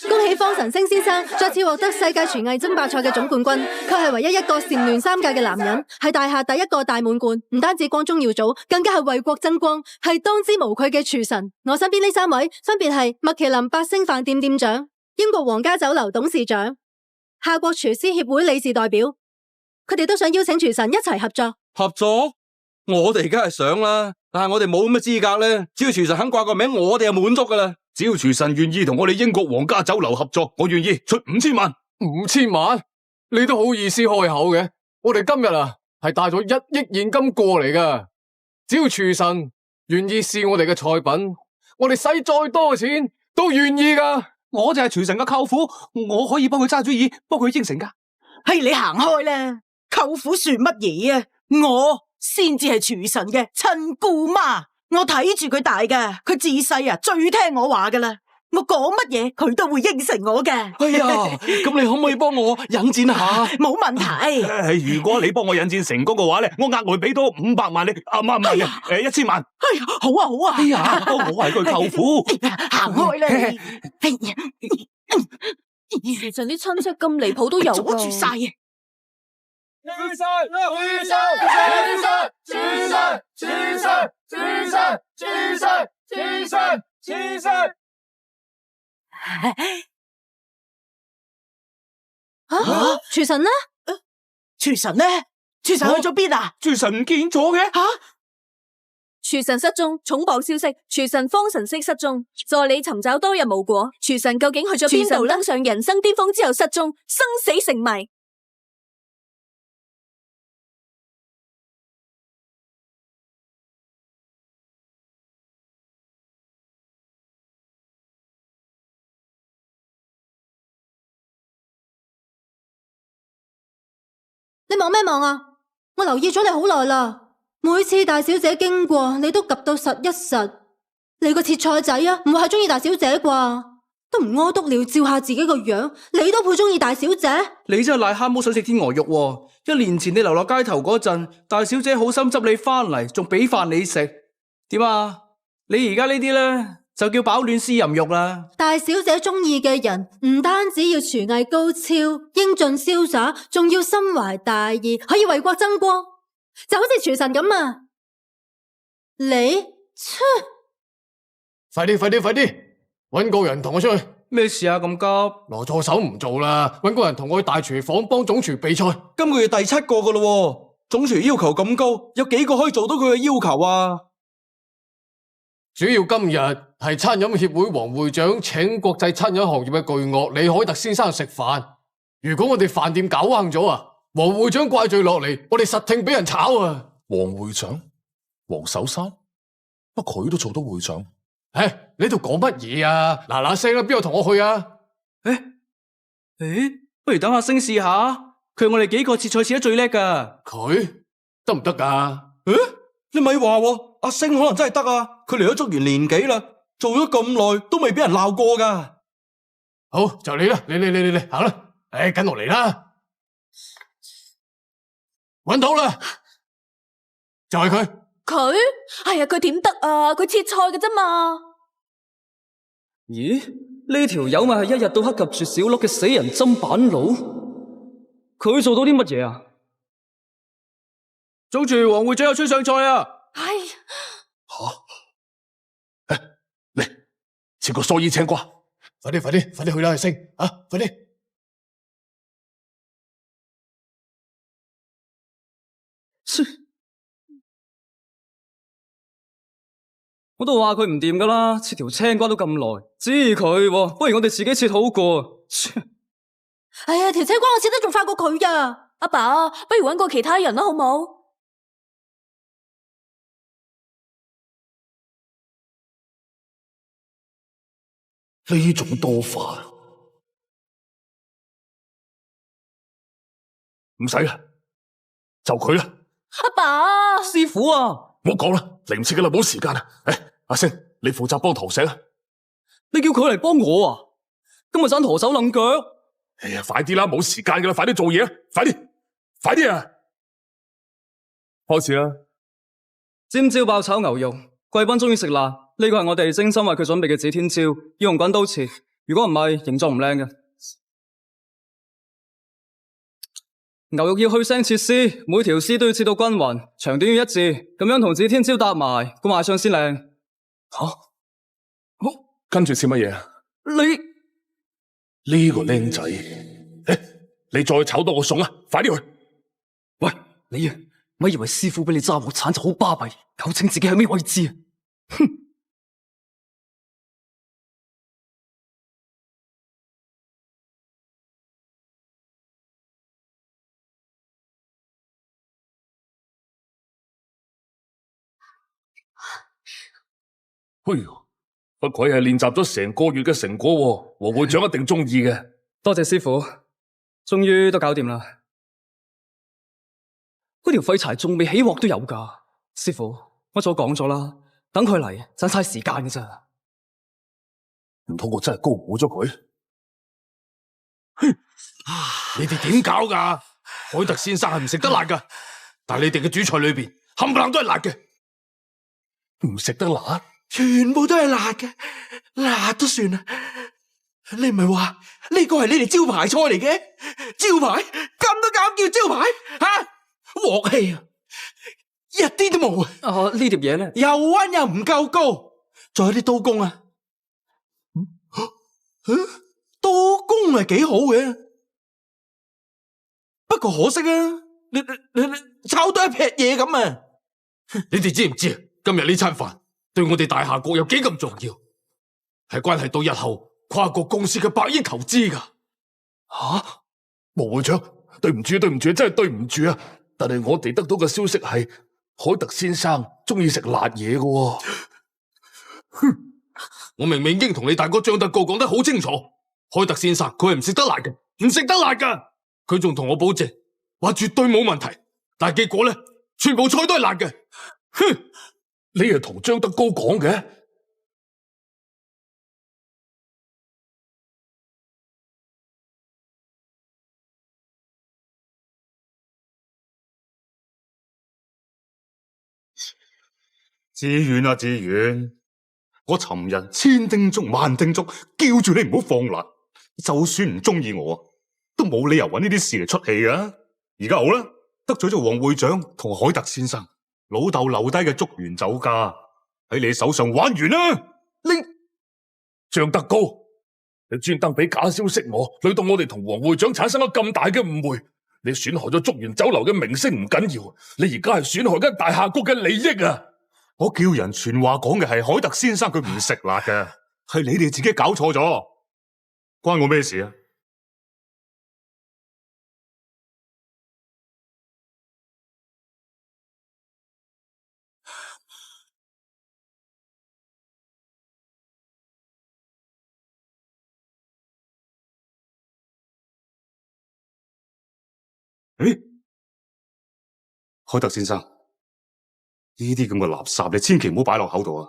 恭喜方晨星先生再次獲得世界廚藝爭霸賽嘅總冠軍，佢係唯一一個蟬聯3屆嘅男人，係大廈第一個大滿貫，唔單止光宗耀祖，更加係為國爭光，係當之無愧嘅廚神。我身邊呢3位分別係麥麒麟8星飯店店長、英國皇家酒樓董事長、夏國廚師協會理事代表，佢哋都想邀請廚神一齊合作。合作？我哋梗係想啦，但係我哋冇咁嘅資格咧。只要廚神肯掛個名，我哋就滿足噶啦。只要廚神願意同我哋英國皇家酒樓合作，我願意出5000萬。5000萬？你都好意思開口嘅？我哋今日係帶咗1億現金過嚟噶。只要廚神願意試我哋嘅菜品，我哋使再多嘅錢都願意噶。我就係廚神嘅舅父，我可以幫佢揸主意，幫佢應承噶。係你行開啦，舅父算乜嘢啊？我先至係廚神嘅親姑媽，我睇住佢大噶，佢自細最聽我話噶啦，我講乜嘢佢都會應承我嘅。哎呀，咁你可唔可以幫我引薦下？冇問題。如果你幫我引薦成功嘅話咧，我額外俾多500萬你，唔係1000萬。哎呀，好啊好啊。哎呀，我係佢舅父。行開啦你。廚神啲親戚咁離譜都有阻住晒啊！廚神呢？廚神呢？廚神去咗邊啊？廚神唔見咗嘅。廚神失蹤，重磅消息！廚神方晨星失蹤，助理尋找多日無果。廚神究竟去咗邊度？登上人生巔峰之後失蹤，生死成謎。你望咩望啊？我留意咗你好耐啦，每次大小姐經過，你都及到實一實。你個切菜仔啊，唔會係中意大小姐啩？都唔屙督尿照下自己個樣，你都配中意大小姐？你真係癩蛤蟆想食天鵝肉喎！1年前你流落街頭嗰陣，大小姐好心執你翻嚟，仲俾飯你食。點啊？你而家呢啲咧就叫飽暖思淫欲啦！大小姐中意嘅人唔單止要廚藝高超、英俊瀟灑，仲要心懷大義，可以為國爭光，就好似廚神咁啊！你，快啲，搵個人同我出去。咩事啊？咁急？羅助手唔做啦，搵個人同我去大廚房幫總廚備菜。今個月第7個噶咯，總廚要求咁高，有幾個可以做到佢嘅要求啊？主要今日係餐飲協會黃會長請國際餐飲行業嘅巨鱷李海特先生食飯。如果我哋飯店搞彎咗黃會長怪罪落嚟，我哋實聽俾人炒啊！黃會長，黃守山，乜佢都做到會長？你度講乜嘢啊？嗱聲啦，邊個同我去啊？不如等阿星試下，佢係我哋幾個切菜切得最叻噶。佢得唔得噶？你咪話阿星可能真係得啊！佢嚟咗足完年幾啦，做咗咁耐都未俾人鬧過噶。好，就你啦，你行啦，跟落嚟啦，搵到啦，就係佢。佢？哎呀，佢點得啊？佢切菜嘅啫嘛。咦？呢條友咪係一日到黑及住小碌嘅死人砧板佬？佢做到啲乜嘢啊？總廚黃會長又吹上菜啊！哎呀！嚟切個蓑衣青瓜，快啲去啦，阿星啊！快啲！我都話佢唔掂噶啦，切條青瓜都咁耐，指意佢，不如我哋自己切好過。哎呀，條青瓜我切得仲快過佢啊！阿爸，不如搵個其他人啦，好冇？呢種多飯唔使啦，就佢啦。阿爸，師傅啊，唔好講啦，嚟唔切噶啦，冇時間啦。阿星，你負責幫陀石啦。你叫佢嚟幫我啊？今日盞陀手掕腳。哎呀，快啲啦，冇時間噶啦，快啲做嘢啊！快啲啊！開始啦！尖椒爆炒牛肉，貴賓中意食辣，呢個係我哋精心為佢準備嘅指天椒，要用滾刀切，如果唔係，形狀唔靚嘅。牛肉要去腥切絲，每條絲都要切到均勻，長短要一致，咁樣同指天椒搭埋，個賣相先靚。吓？好，跟住切乜嘢啊？你呢個僆仔，你再炒多個餸啊！快啲去！喂，你啊，咪以為師傅俾你揸鑊鏟就好巴閉，搞清自己係咩位置啊！哼！哎喲，不愧係練習咗成個月嘅成果喎，黃會長一定中意嘅。多謝師傅，終於都搞掂啦。嗰條廢柴仲未起鑊都有㗎，師傅，我早講咗啦，等佢嚟，盞嘥時間㗎咋。唔通我真係高估咗佢？你哋點搞㗎？海特先生係唔食得辣㗎，但係你哋嘅主菜裏邊冚唪唥都係辣嘅，唔食得辣？全部都係辣嘅，辣都算啦。你唔係話呢個係你哋招牌菜嚟嘅？招牌咁都敢叫招牌？吓，鑊氣啊，一啲都冇啊！呢碟嘢咧，又溫又唔夠高，仲有啲刀工啊！刀工係幾好嘅，不過可惜啊，你炒多一劈嘢咁啊！你哋知唔知啊？今日呢餐飯對我哋大夏國有幾咁重要，係關係到日後跨國公司嘅百億投資㗎。吓，黃會長，對唔住，真係對唔住啊！但係我哋得到嘅消息係，海特先生中意食辣嘢㗎。哼，我明明已經同你大哥張德高講得好清楚，海特先生佢係唔食得辣嘅，唔食得辣㗎。佢仲同我保證，話絕對冇問題。但係結果咧，全部菜都係辣嘅。哼！你係同張德高講嘅？志遠啊，志遠，我尋日千叮囑萬叮囑，叫住你唔好放辣。就算唔中意我，都冇理由揾呢啲事嚟出氣啊！而家好啦，得罪咗黃會長同海特先生，老豆留低嘅竹園酒家喺你手上玩完啦！你張德高，你專登俾假消息我，令到我哋同黃會長產生咗咁大嘅誤會。你損害咗竹園酒樓嘅名聲唔緊要，你而家係損害緊大夏國嘅利益啊！我叫人傳話講嘅係海特先生佢唔食辣嘅，係你哋自己搞錯咗，關我咩事啊？誒，海特先生，呢啲咁嘅垃圾，你千祈唔好擺落口度啊！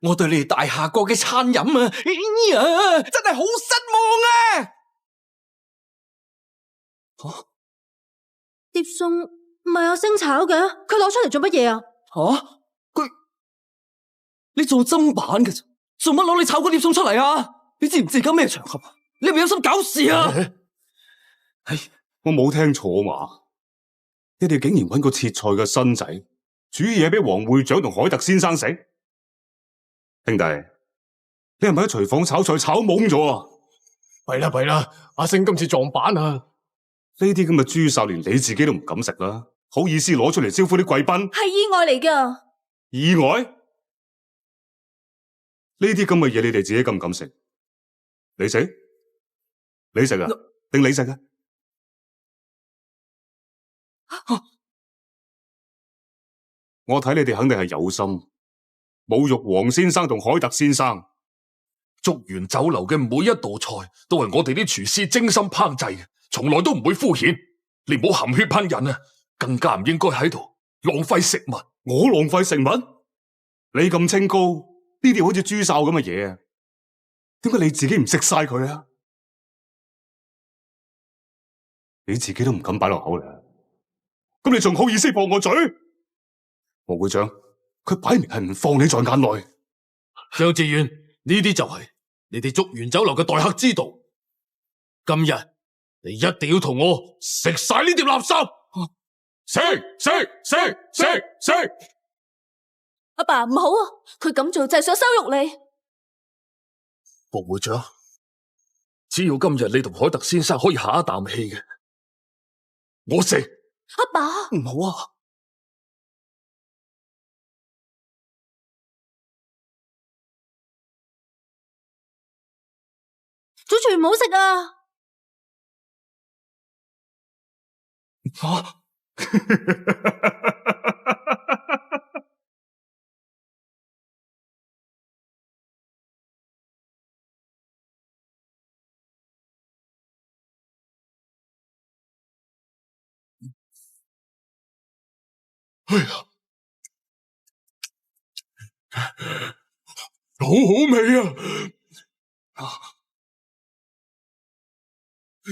我對你哋大夏國嘅餐飲啊，真係好失望啊！吓，碟餸唔係阿星炒嘅，佢攞出嚟做乜嘢啊？吓，你做砧板嘅啫，做乜攞你炒嗰碟餸出嚟啊？你知唔知而家咩場合啊？你係咪有心搞事啊？我冇聽錯嘛？你哋竟然揾個切菜嘅新仔煮嘢俾黃會長同海特先生食，兄弟，你係咪喺廚房炒菜炒懵咗啊？弊啦，阿星今次撞板啊！呢啲咁嘅豬手連你自己都唔敢食啦，好意思攞出嚟招呼啲貴賓？係意外嚟噶。意外？呢啲咁嘅嘢你哋自己敢唔敢食？你食？你食啊？定你食啊？我睇你哋肯定係有心侮辱黃先生同海特先生。竹園酒樓嘅每一道菜都係我哋啲廚師精心烹製嘅，從來都唔會敷衍。你唔好含血噴人啊！更加唔應該喺度浪費食物。我浪費食物？你咁清高，呢啲好似豬哨咁嘅嘢啊，點解你自己唔食晒佢啊？你自己都唔敢擺落口嚟，咁你仲好意思駁我嘴？黃會長，佢擺明係唔放你在眼內。張志遠，呢啲就係你哋竹園酒樓嘅待客之道。今日你一定要同我食晒呢碟垃圾！食！阿爸唔好啊，佢咁做就係想羞辱你。黃會長，只要今日你同海特先生可以下一啖氣嘅，我食。阿爸，唔好啊！祖傳唔好食啊！啊！哎呀，好好味啊！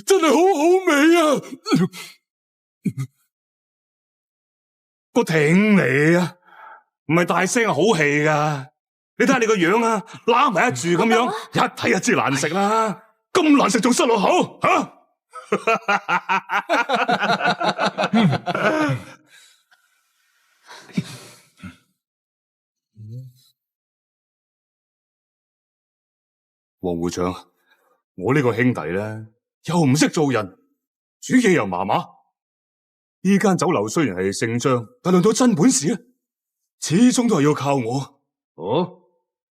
真係好好味啊！我挺你啊，唔係大聲係好氣噶。你睇下你個樣啊，揦埋一住咁樣，一睇就知難食啦。咁難食仲塞落口，吓！黃會長，我呢個兄弟咧又唔識做人，煮嘢又麻麻。呢間酒樓雖然係姓張，但論到真本事咧，始終都係要靠我。哦，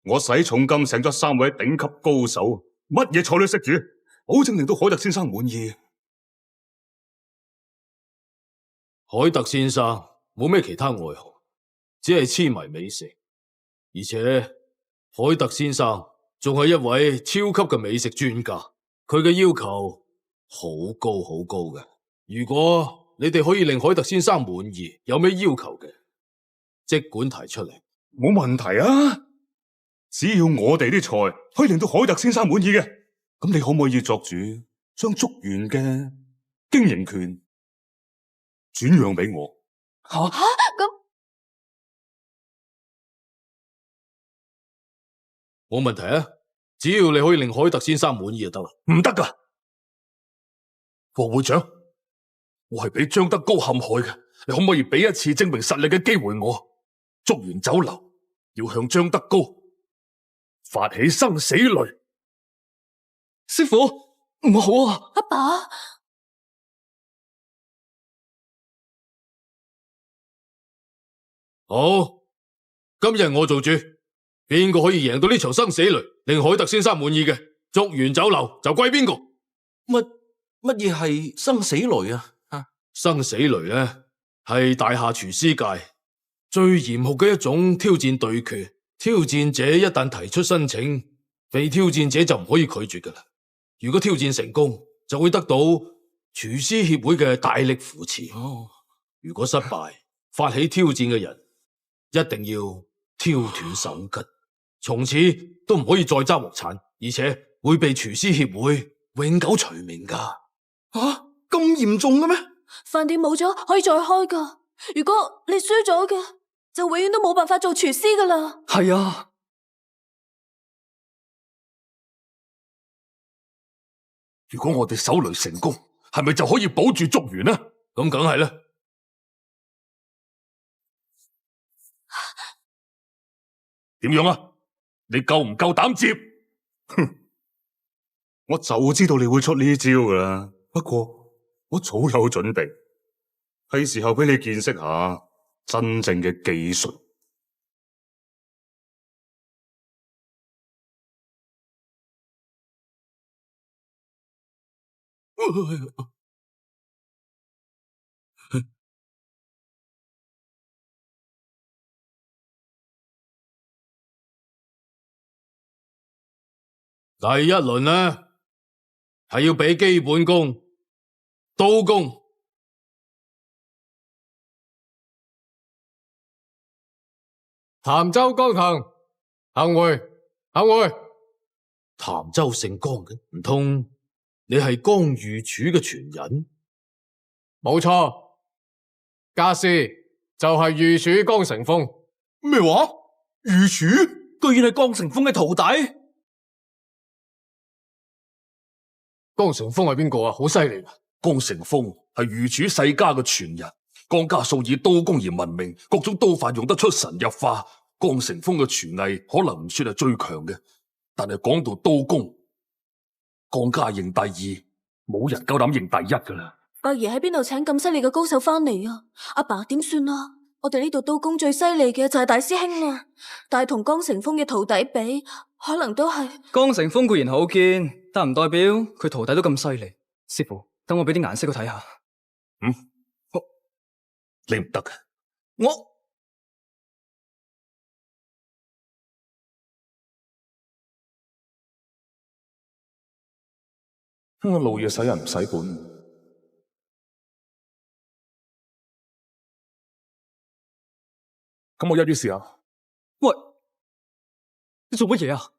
我使重金請咗3位頂級高手，乜嘢菜都識煮，保證令到海特先生滿意。海特先生冇咩其他愛好，只係痴迷美食，而且海特先生仲係一位超級嘅美食專家，佢嘅要求好高好高嘅。如果你哋可以令海特先生滿意，有咩要求嘅，即管提出嚟。冇問題啊！只要我哋啲菜可以令到海特先生滿意嘅，咁你可唔可以作主將竹園嘅經營權轉讓俾我？吓咁冇問題啊！只要你可以令海特先生滿意就得啦。唔得噶，黃會長，我係俾張德高陷害嘅，你可唔可以俾一次證明實力嘅機會我？竹園酒樓要向張德高發起生死擂。師傅，唔好啊！阿爸，好，今日我做主，邊個可以贏到呢場生死擂，令海特先生滿意嘅，竹園酒樓就歸邊個。乜嘢係生死擂啊？生死擂呢，係大廈廚師界最嚴酷嘅一種挑戰對決。挑戰者一旦提出申請，被挑戰者就唔可以拒絕噶啦。如果挑戰成功，就會得到廚師協會嘅大力扶持。如果失敗，發起挑戰嘅人一定要挑斷手筋，從此都唔可以再揸鑊鏟，而且會被廚師協會永久除名噶。咁嚴重嘅咩？飯店冇咗可以再開噶，如果你輸咗嘅，就永遠都冇辦法做廚師噶啦。係啊，如果我哋手擂成功，係咪就可以保住竹園呢？咁梗係啦。點樣啊？你夠唔夠膽接？哼！我就知道你會出呢招噶啦，不過我早有準備，係時候俾你見識下真正嘅技術。第一輪呢，係要俾基本功、刀功。潭州江騰，行會，行會。潭州姓江嘅，唔通你係江御廚嘅傳人？冇錯，家師就係御廚江成風。咩話？御廚居然係江成風嘅徒弟。江成風係邊個啊？好犀利啊！江成風係御廚世家嘅傳人，江家素以刀工而聞名，各種刀法用得出神入化。江成風嘅廚藝可能唔算係最強嘅，但係講到刀工，江家認第二，冇人夠膽認第一噶啦。伯爺喺邊度請咁犀利嘅高手翻嚟啊？阿爸點算啊？我哋呢度刀工最犀利嘅就係大師兄啦，但係同江成風嘅徒弟比，可能都係。江成風固然好見，但唔代表佢徒弟都咁犀利。師傅，等我俾啲顏色佢睇下。你唔得嘅。我老嘢使人唔使本。咁我一於試下。喂，你做乜嘢啊？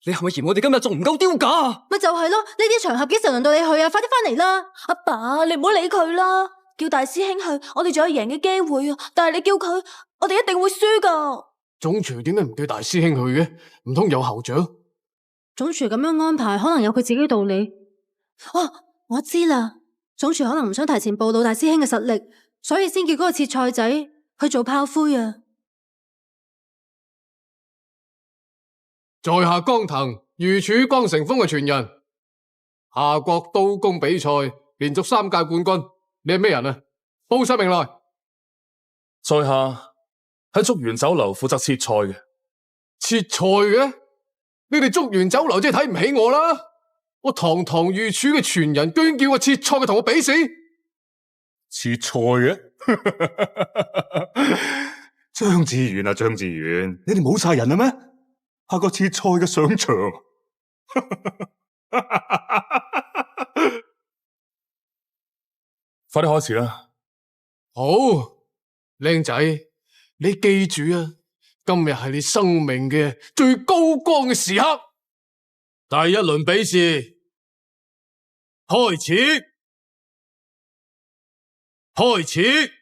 你係咪嫌我哋今日仲唔夠丟架啊？咪就係咯，呢啲場合幾時輪到你去啊？快啲翻嚟啦！阿爸，你唔好理佢啦，叫大師兄去，我哋仲有贏嘅機會啊！但係你叫佢，我哋一定會輸噶。總廚點解唔叫大師兄去嘅？唔通有後長？總廚咁樣安排，可能有佢自己道理。哦，我知啦，總廚可能唔想提前暴露大師兄嘅實力，所以先叫嗰個切菜仔去做炮灰啊！在下江騰，御廚江成風嘅傳人，夏國刀工比賽連續3屆冠軍。你係咩人啊？報晒名來。在下喺竹園酒樓負責切菜嘅。切菜嘅？你哋竹園酒樓真係睇唔起我啦！我堂堂御廚嘅傳人，居然叫我切菜嘅同我比試？切菜嘅？張志遠啊，張志遠，你哋冇晒人啦咩？下個切菜嘅上場，快啲開始啦！好，靚仔，你記住啊，今日係你生命嘅最高光嘅時刻。第一輪比試開始，開始。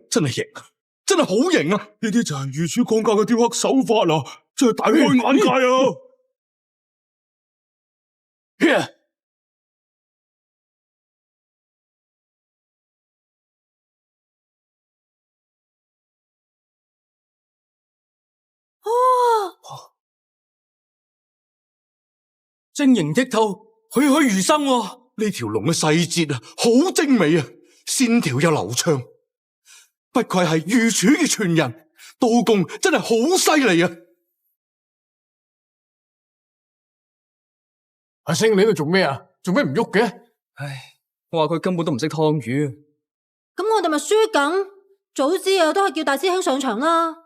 真係型，真係好型啊！呢啲就係御廚江家嘅雕刻手法啦，真係大開眼界啊！晶瑩剔透，栩栩如生喎。呢條龍嘅細節啊，好精美啊，線條又流暢，不愧係御廚嘅傳人，刀工真係好犀利啊！阿星，你喺度做咩啊？做咩唔喐嘅？唉，我話佢根本都唔識湯魚。咁我哋咪輸緊，早知啊都係叫大師兄上場啦。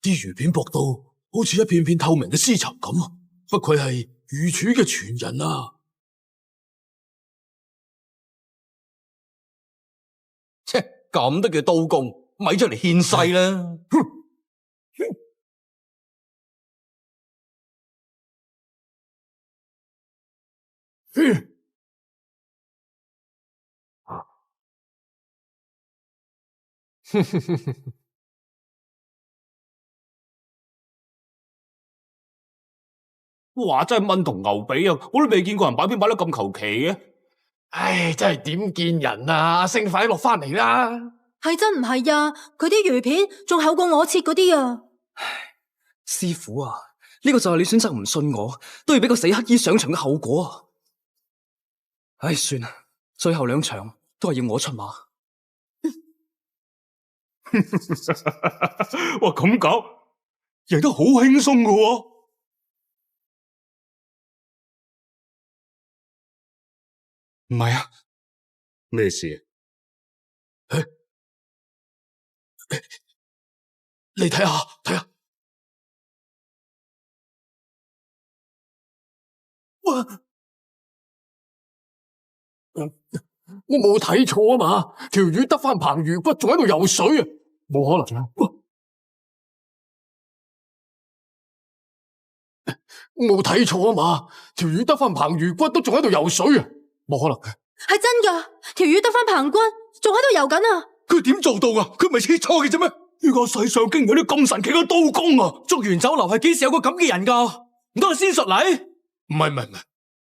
啲魚片薄到好似一片片透明嘅絲綢咁啊！不愧係御廚嘅傳人啊！切，咁都叫刀工，咪出嚟獻世啦！哇！真係蚊同牛髀啊！我都未見過人擺片擺得咁求其嘅。唉，真係點見人啊！阿星，快啲落翻嚟啦！係真唔係呀？佢啲魚片仲厚過我切嗰啲啊！師傅啊，呢個就係你選擇唔信我，都要俾個死乞衣上場嘅後果。唉，算啦，最後2場都係要我出馬。哇！咁搞，贏得好輕鬆㗎喎。唔係啊，咩事？你睇下，睇下，哇！我冇睇錯啊嘛，條魚得翻棚魚骨，仲喺度游水啊！冇可能啊！冇睇錯啊嘛，條魚得翻棚魚骨都仲喺度游水啊！冇可能嘅，係真噶，條魚得翻棚骨，仲喺度游緊啊！佢點做到啊？佢唔係切磋嘅啫咩？呢個世上竟然有啲咁神奇嘅刀工啊！竹園酒樓係幾時有個咁嘅人噶？唔通係仙術嚟？唔係，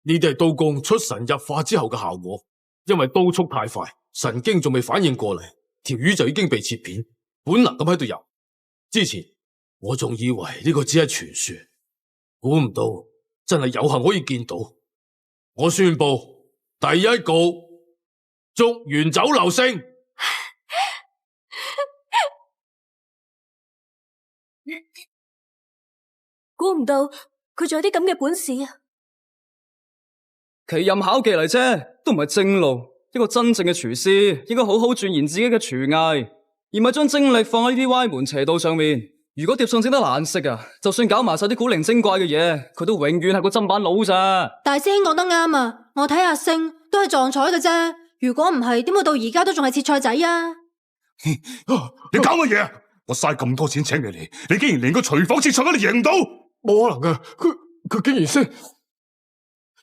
呢啲係刀工出神入化之後嘅效果。因為刀速太快，神經仲未反應過嚟，條魚就已經被切片，本能咁喺度游。之前我仲以為呢個只係傳說，估唔到真係有幸可以見到。我宣布第一告竹園酒樓勝。估唔到佢仲有啲咁嘅本事啊！奇任巧技嚟啫，都唔係正路。一個真正嘅廚師應該好好鑽研自己嘅廚藝，而唔係將精力放喺呢啲歪門邪道上面。如果碟餸整得難食啊，就算搞埋晒啲古靈精怪嘅嘢，佢都永遠係個砧板佬咋。大師兄講得啱啊！我睇阿星都係撞彩嘅啫。如果唔係，點會到而家都仲係切菜仔啊？你搞乜嘢啊？我嘥咁多錢請你嚟，你竟然連個廚房切菜都你贏唔到？冇可能嘅，佢竟然識。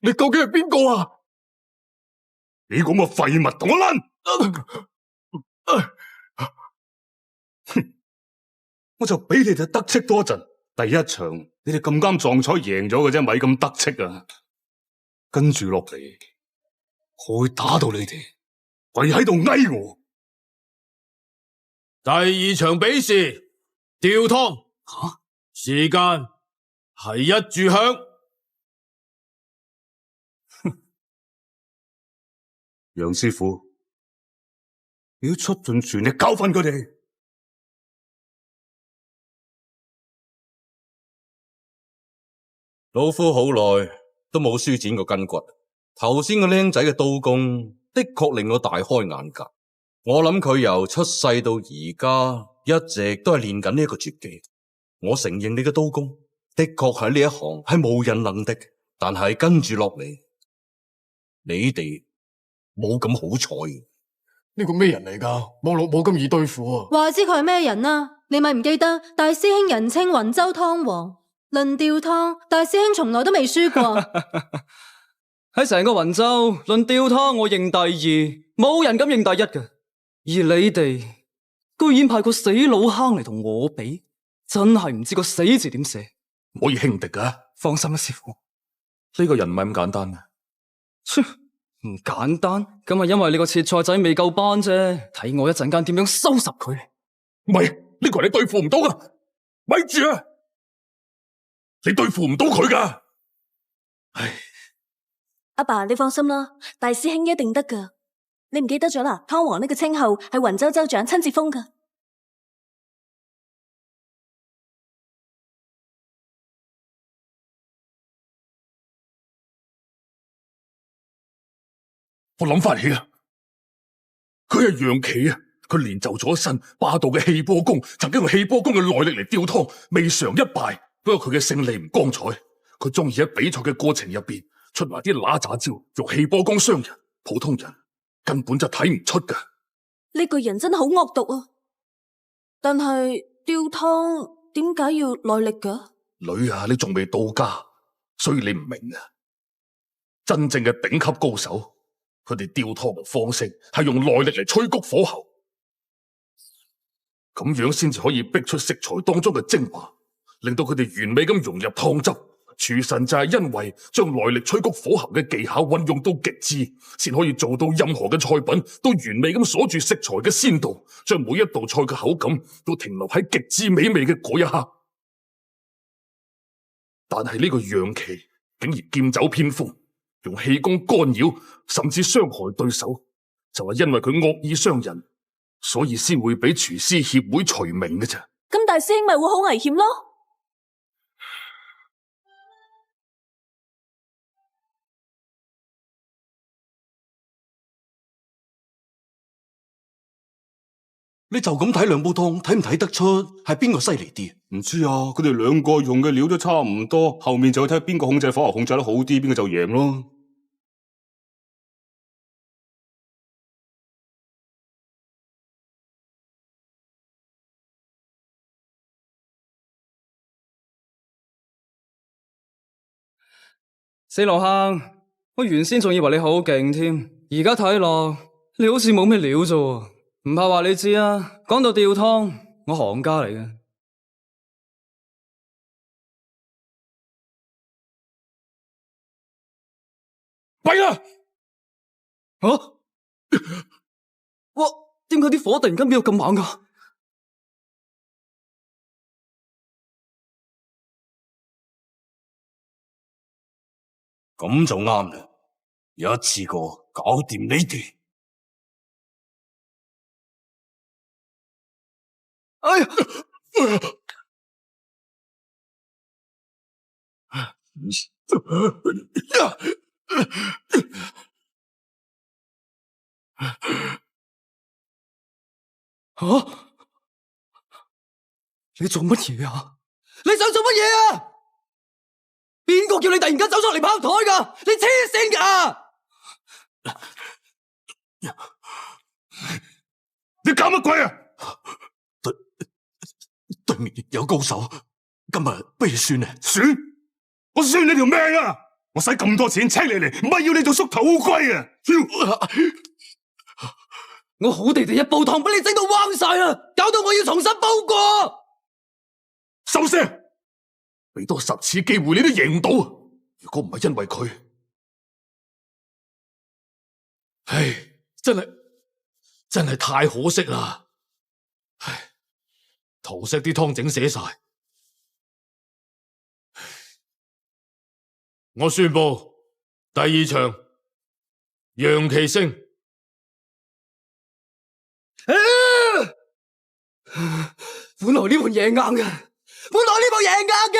你究竟係邊個啊？你咁嘅廢物，同我撚！我就俾你哋得戚多陣。第一場你哋咁啱撞彩贏咗嘅啫，咪咁得戚啊！跟住落嚟，我會打到你哋跪喺度哀我。第二場比試吊湯，時間係一炷香。楊師傅，你要出盡全力教訓佢哋。老夫好耐都冇舒展過筋骨，頭先個僆仔嘅刀工的確令我大開眼界。我諗佢由出世到而家一直都係練緊呢一個絕技。我承認你嘅刀工的確喺呢一行係無人能敵，但係跟住落嚟，你哋冇咁好彩。呢個咩人嚟噶？冇咁易對付啊！話知佢係咩人啊？你咪唔記得大師兄人稱雲州湯王，論吊湯，大師兄從來都未輸過。喺成個雲州論吊湯，我認第二，冇人敢認第一嘅。而你哋居然派個死老坑嚟同我比，真係唔知個死字點寫。唔可以輕敵噶。放心啦，師傅，呢個人唔係咁簡單嘅。切，唔簡單，咁係因為你個切菜仔未夠班啫。睇我一陣間點樣收拾佢。唔係，呢個係你對付唔到噶。咪住啊！你對付唔到佢噶。唉，阿爸，你放心啦，大師兄一定得噶。你唔記得咗啦？湯王呢個稱號係雲州州長親自封噶。我諗翻起啦，佢係楊琪啊！佢練就咗一身霸道嘅氣波功，曾經用氣波功嘅內力嚟吊湯，未嘗一敗。不過佢嘅勝利唔光彩，佢中意喺比賽嘅過程入邊出埋啲揦雜招，用氣波功傷人，普通人根本就睇唔出噶。呢個人真係好惡毒啊！但係吊湯點解要內力噶？女啊，你仲未到家，所以你唔明啊。真正嘅頂級高手，佢哋吊湯嘅方式係用內力嚟催谷火候，咁樣先至可以逼出食材當中嘅精華，令到佢哋完美咁融入湯汁。廚神就係因為將內力催谷火候嘅技巧運用到極致，先可以做到任何嘅菜品都完美咁鎖住食材嘅鮮度，將每一道菜嘅口感都停留喺極致美味嘅嗰一刻。但係呢個楊琪竟然劍走偏鋒，用氣功干擾甚至傷害對手，就係因為佢惡意傷人，所以先會俾廚師協會除名嘅咋。咁大師兄咪會好危險咯？你就咁睇兩煲湯，睇唔睇得出係邊個犀利啲？唔知啊，佢哋兩個用嘅料都差唔多，後面就要睇邊個控制火候控制得好啲，邊個就贏咯。四郎坑，我原先仲以為你好勁添，而家睇落你好似冇咩料啫。唔怕話你知啊，講到吊湯，我行家嚟嘅。弊啦！吓？哇！點解啲火突然間變到咁猛噶？咁就啱啦，一次過搞掂你哋。哎呀！吓！你做乜嘢啊？你想做乜嘢啊？邊個叫你突然間走出嚟拋台噶？你黐線噶！你搞乜鬼啊？對面有高手，今日不如算啦。算？我算你條命啊！我使咁多錢請你嚟，唔係要你做縮頭烏龜啊！我好地地一煲湯俾你整到彎晒啦，搞到我要重新煲過。收聲！俾多10次機會你都贏唔到。如果唔係因為佢，唉，真係太可惜啦！唉，桃石啲湯整瀉晒。我宣布第2場楊奇勝。本來呢盤贏硬嘅，本來呢盤贏硬嘅，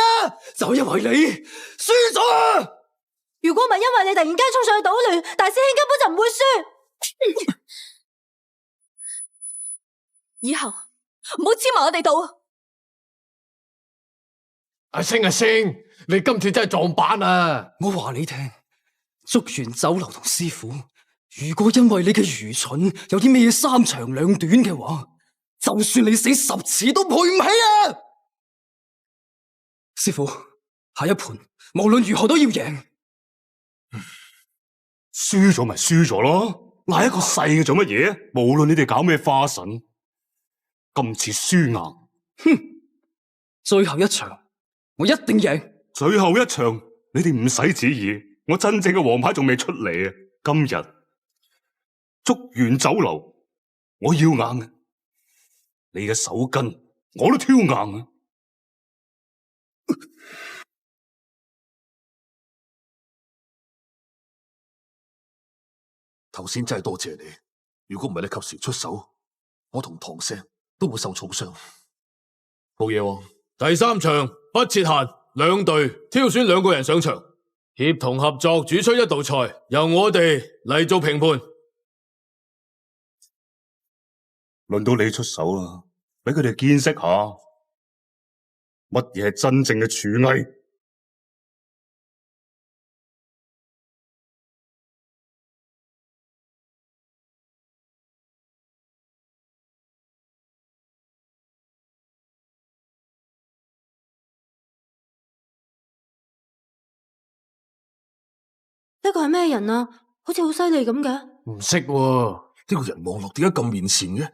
就因為你輸咗啊！如果唔係因為你突然間衝上去搗亂，大師兄根本就唔會輸。以後唔好黐埋我哋度。阿星，你今次真係撞板啊！我話你聽，竹園酒樓同師傅，如果因為你嘅愚蠢有啲咩3長2短嘅話，就算你死10次都賠唔起啊！師傅，下一盤無論如何都要贏。輸咗咪輸咗咯，賴一個細嘅做乜嘢？無論你哋搞咩花神，今次輸硬。哼，最後一場我一定贏。最後一場你哋唔使旨意，我真正嘅王牌仲未出嚟啊！今日竹園酒樓我要硬啊！你嘅手巾我都挑硬啊！頭先真係多謝你，如果唔係你及時出手，我同唐聲都會受重傷。好嘢喎！第3場不設限，2隊挑選2個人上場，協同合作煮出一道菜，由我哋嚟做評判。輪到你出手啦，俾佢哋見識下乜嘢係真正嘅廚藝。呢個係咩人啊？好似好犀利咁嘅。唔識喎，呢個人望落點解咁面善嘅？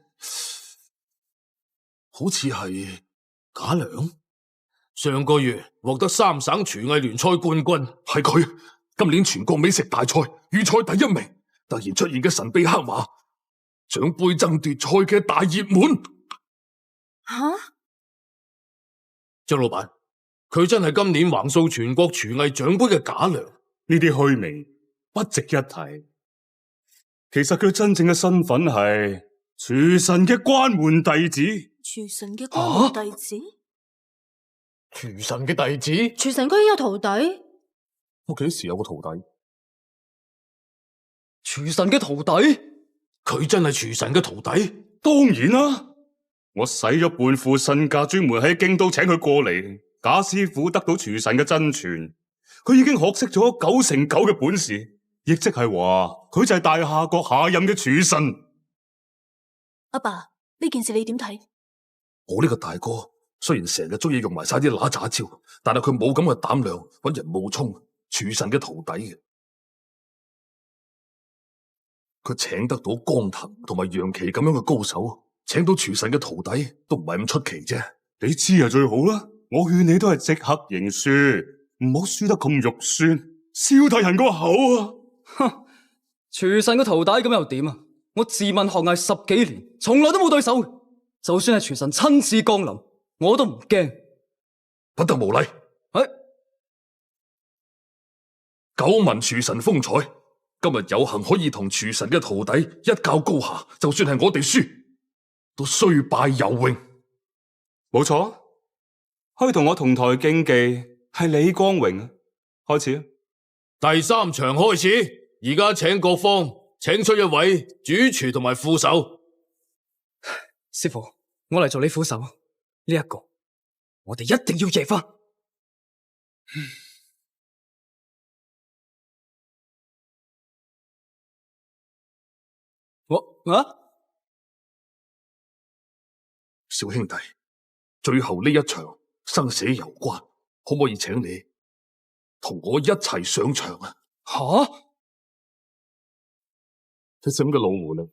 好似係賈良，上個月獲得3省廚藝聯賽冠軍，係佢。今年全國美食大賽預賽第1名，突然出現嘅神秘黑馬，獎杯爭奪賽嘅大熱門。吓？張老闆，佢真係今年橫掃全國廚藝獎杯嘅賈良。呢啲虛名不值一提。其實佢真正嘅身份係廚神嘅關門弟子。廚神嘅關門弟子？廚神嘅弟子？廚神居然有徒弟？我幾時有個徒弟？廚神嘅徒弟？佢真係廚神嘅徒弟？當然啦，我使咗半副身家，專門喺京都請佢過嚟。賈師傅得到廚神嘅真傳，佢已經學識咗9成9嘅本事，亦即係話佢就係大夏國下任嘅廚神。阿爸，呢件事你點睇？我呢個大哥雖然成日中意用埋晒啲揦詐招，但係佢冇咁嘅膽量揾人冒充廚神嘅徒弟嘅。佢請得到江騰同埋楊琪咁樣嘅高手，請到廚神嘅徒弟都唔係咁出奇啫。你知就最好啦。我勸你都係即刻認輸，唔好輸得咁肉酸，燒大人個口啊！哼，廚神個徒弟咁又點啊？我自問學藝10幾年，從來都冇對手。就算係廚神親自降臨，我都唔驚。不得無禮！久聞廚神風采，今日有幸可以同廚神嘅徒弟一較高下，就算係我哋輸，都雖敗猶榮。冇錯。可以同我同台競技係李光榮啊！開始啊！第3場開始，而家請各方請出一位主廚同埋副手。師傅，我嚟做你副手，呢一個我哋一定要贏翻。小兄弟，最後呢一場生死攸關，可唔可以請你同我一齊上場啊？吓！你醒嘅老胡啦！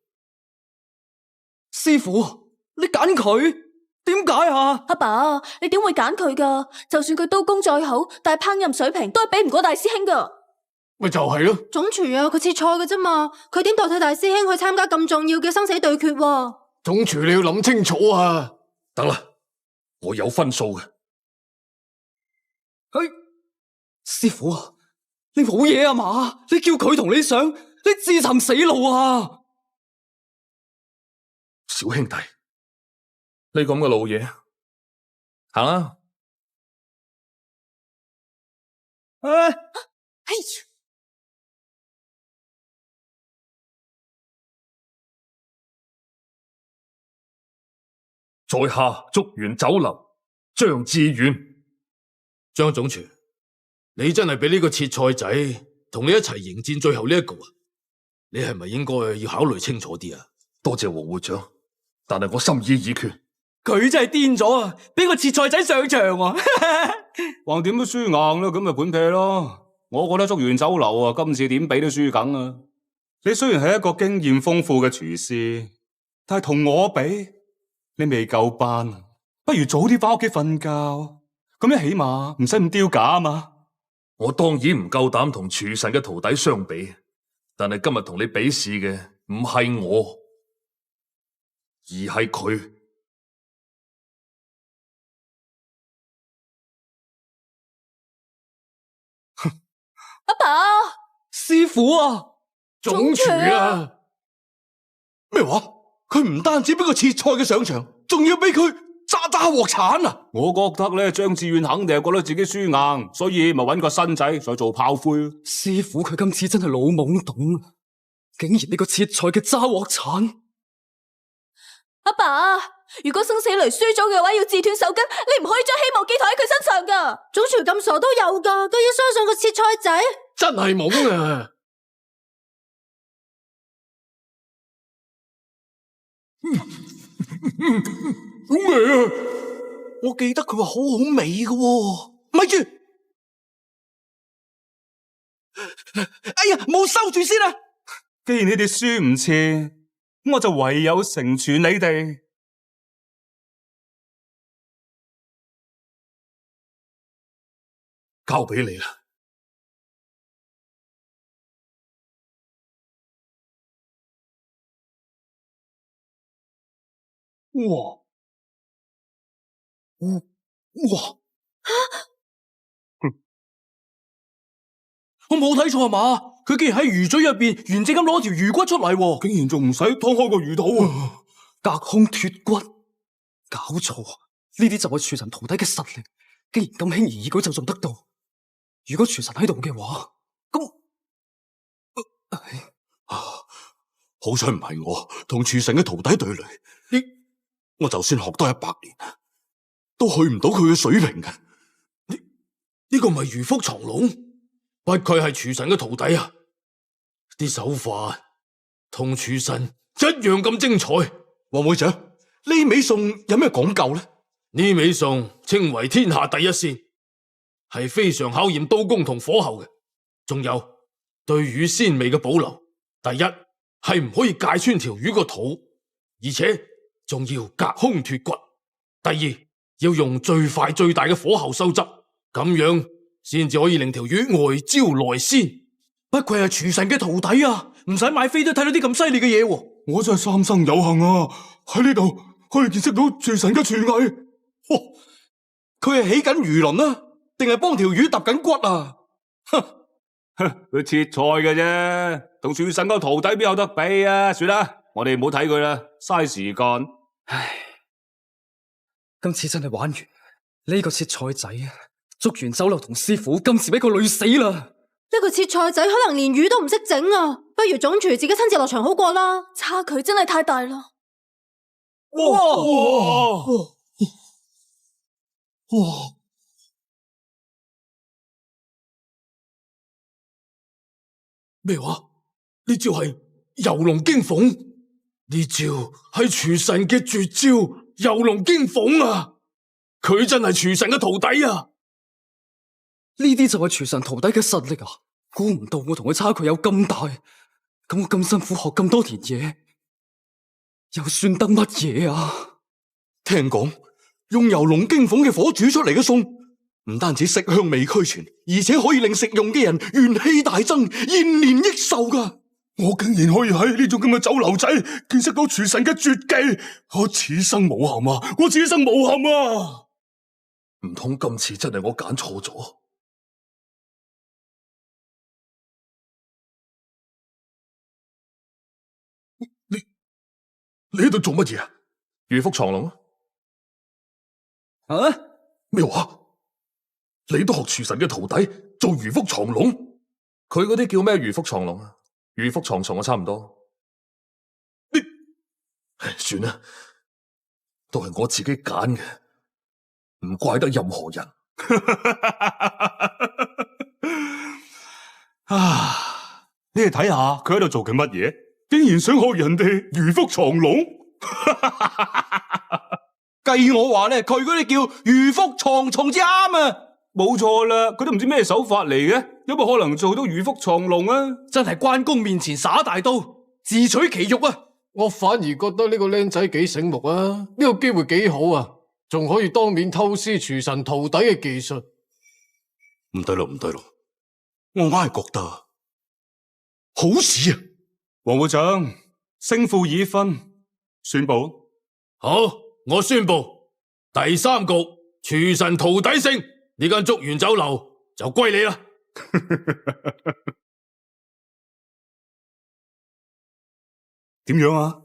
師傅，你揀佢？點解啊？阿爸，你點會揀佢噶？就算佢刀工再好，但係烹飪水平都係比唔過大師兄噶。咪就係咯，總廚啊，佢切菜嘅啫嘛，佢點代替大師兄去參加咁重要嘅生死對決喎？總廚你要諗清楚啊！得啦，我有分數嘅。師傅啊，你冇嘢啊嘛？你叫佢同你上，你自尋死路啊！小兄弟，你咁嘅老嘢，行啦。哎呀！在下竹園酒樓張志遠。張總廚，你真係俾呢個切菜仔同你一齊迎戰最後呢一局啊？你係咪應該要考慮清楚啲啊？多謝黃會長，但係我心意已決。佢真係癲咗啊！俾個切菜仔上場啊！橫掂都輸硬啦，咁咪盤劈咯。我覺得竹園酒樓啊，今次點比都輸梗啊！你雖然係一個經驗豐富嘅廚師，但係同我比，你未夠班，不如早啲翻屋企瞓覺，咁樣起碼唔使咁丟架啊嘛。我當然唔夠膽同廚神嘅徒弟相比，但係今日同你比試嘅唔係我，而係佢。阿爸，師傅啊，總廚啊！咩話？佢唔單止俾個切菜嘅上場，仲要俾佢揸鑊鏟啊！我覺得咧，張志遠肯定係覺得自己輸硬，所以咪揾個新仔再做炮灰。師傅佢今次真係老懵懂，竟然呢個切菜嘅揸鑊鏟。阿爸，如果生死雷輸咗嘅話，要自斷手筋，你唔可以將希望寄託喺佢身上噶。總廚咁傻都有噶，居然相信個切菜仔，真係懵啊！好味啊！我記得佢話好好味嘅喎。咪住！哎呀，冇收住先啦！既然你哋輸唔切，我就唯有成全你哋。交俾你啦。哇！我冇睇錯啊嘛？佢竟然喺魚嘴入邊完整咁攞條魚骨出嚟，竟然仲唔使劏開個魚肚啊！隔空脫骨，搞錯！呢啲就係廚神徒弟嘅實力，竟然咁輕而易舉就做得到。如果廚神喺度嘅話，咁好彩唔係我同廚神嘅徒弟對壘。我就算學多100年，都去唔到佢嘅水平嘅。呢個咪魚腹藏龍，不愧係廚神嘅徒弟啊！啲手法同廚神一樣咁精彩。黃會長，呢味餸有咩講究呢？呢味餸稱為天下第一鮮，係非常考驗刀工同火候嘅。仲有對魚鮮味嘅保留，第一係唔可以界穿條魚個肚，而且仲要隔空脱骨。第二要用最快最大嘅火候收汁，咁樣先至可以令條魚外焦內鮮。不愧係廚神嘅徒弟啊，唔使買飛都睇到啲咁犀利嘅嘢喎。我真係三生有幸啊！喺呢度可以見識到廚神嘅廚藝。哇！佢係起緊魚鱗啊，定係幫條魚揼緊骨啊？哼！佢切菜嘅啫，同廚神個徒弟邊有得比啊？算啦，我哋唔好睇佢啦，嘥時間。唉，今次真係玩完。呢個切菜仔啊，竹園酒樓同師傅今次俾佢累死啦。呢個切菜仔可能連魚都唔識整啊，不如總廚自己親自落場好過啦。差距真係太大啦！哇！咩話？呢招係游龍驚鳳，呢招係廚神嘅絕招游龍驚鳳啊！佢真係廚神嘅徒弟啊！呢啲就係廚神徒弟嘅實力啊！估唔到我同佢差距有咁大，咁我咁辛苦學咁多年嘢，又算得乜嘢啊？聽講用游龍驚鳳嘅火煮出嚟嘅餸，唔單止色香味俱全，而且可以令食用嘅人元氣大增、延年益壽噶。我竟然可以喺呢種咁嘅酒樓仔見識到廚神嘅絕技，我此生無憾啊！我此生無憾啊！唔通今次真係我揀錯咗？你喺度做乜嘢啊？魚腹藏龍啊？咩話？你都學廚神嘅徒弟做魚腹藏龍？佢嗰啲叫咩魚腹藏龍啊？魚腹藏蟲啊，差唔多。唉，算啦，都係我自己揀嘅，唔怪得任何人。啊！你哋睇下佢喺度做緊乜嘢？竟然想學人哋魚腹藏龍？計我話咧，佢嗰啲叫魚腹藏蟲至啱啊！冇錯啦，佢都唔知咩手法嚟嘅，有冇可能做到魚腹藏龍啊？真係關公面前耍大刀，自取其辱啊！我反而覺得呢個僆仔幾醒目啊！呢個機會幾好啊，仲可以當面偷師廚神徒弟嘅技術。唔對路，唔對路，我硬係覺得好事啊！黃會長，勝負已分，宣布。好，我宣布第3局廚神徒弟勝，呢間竹園酒樓就歸你啦。點樣啊？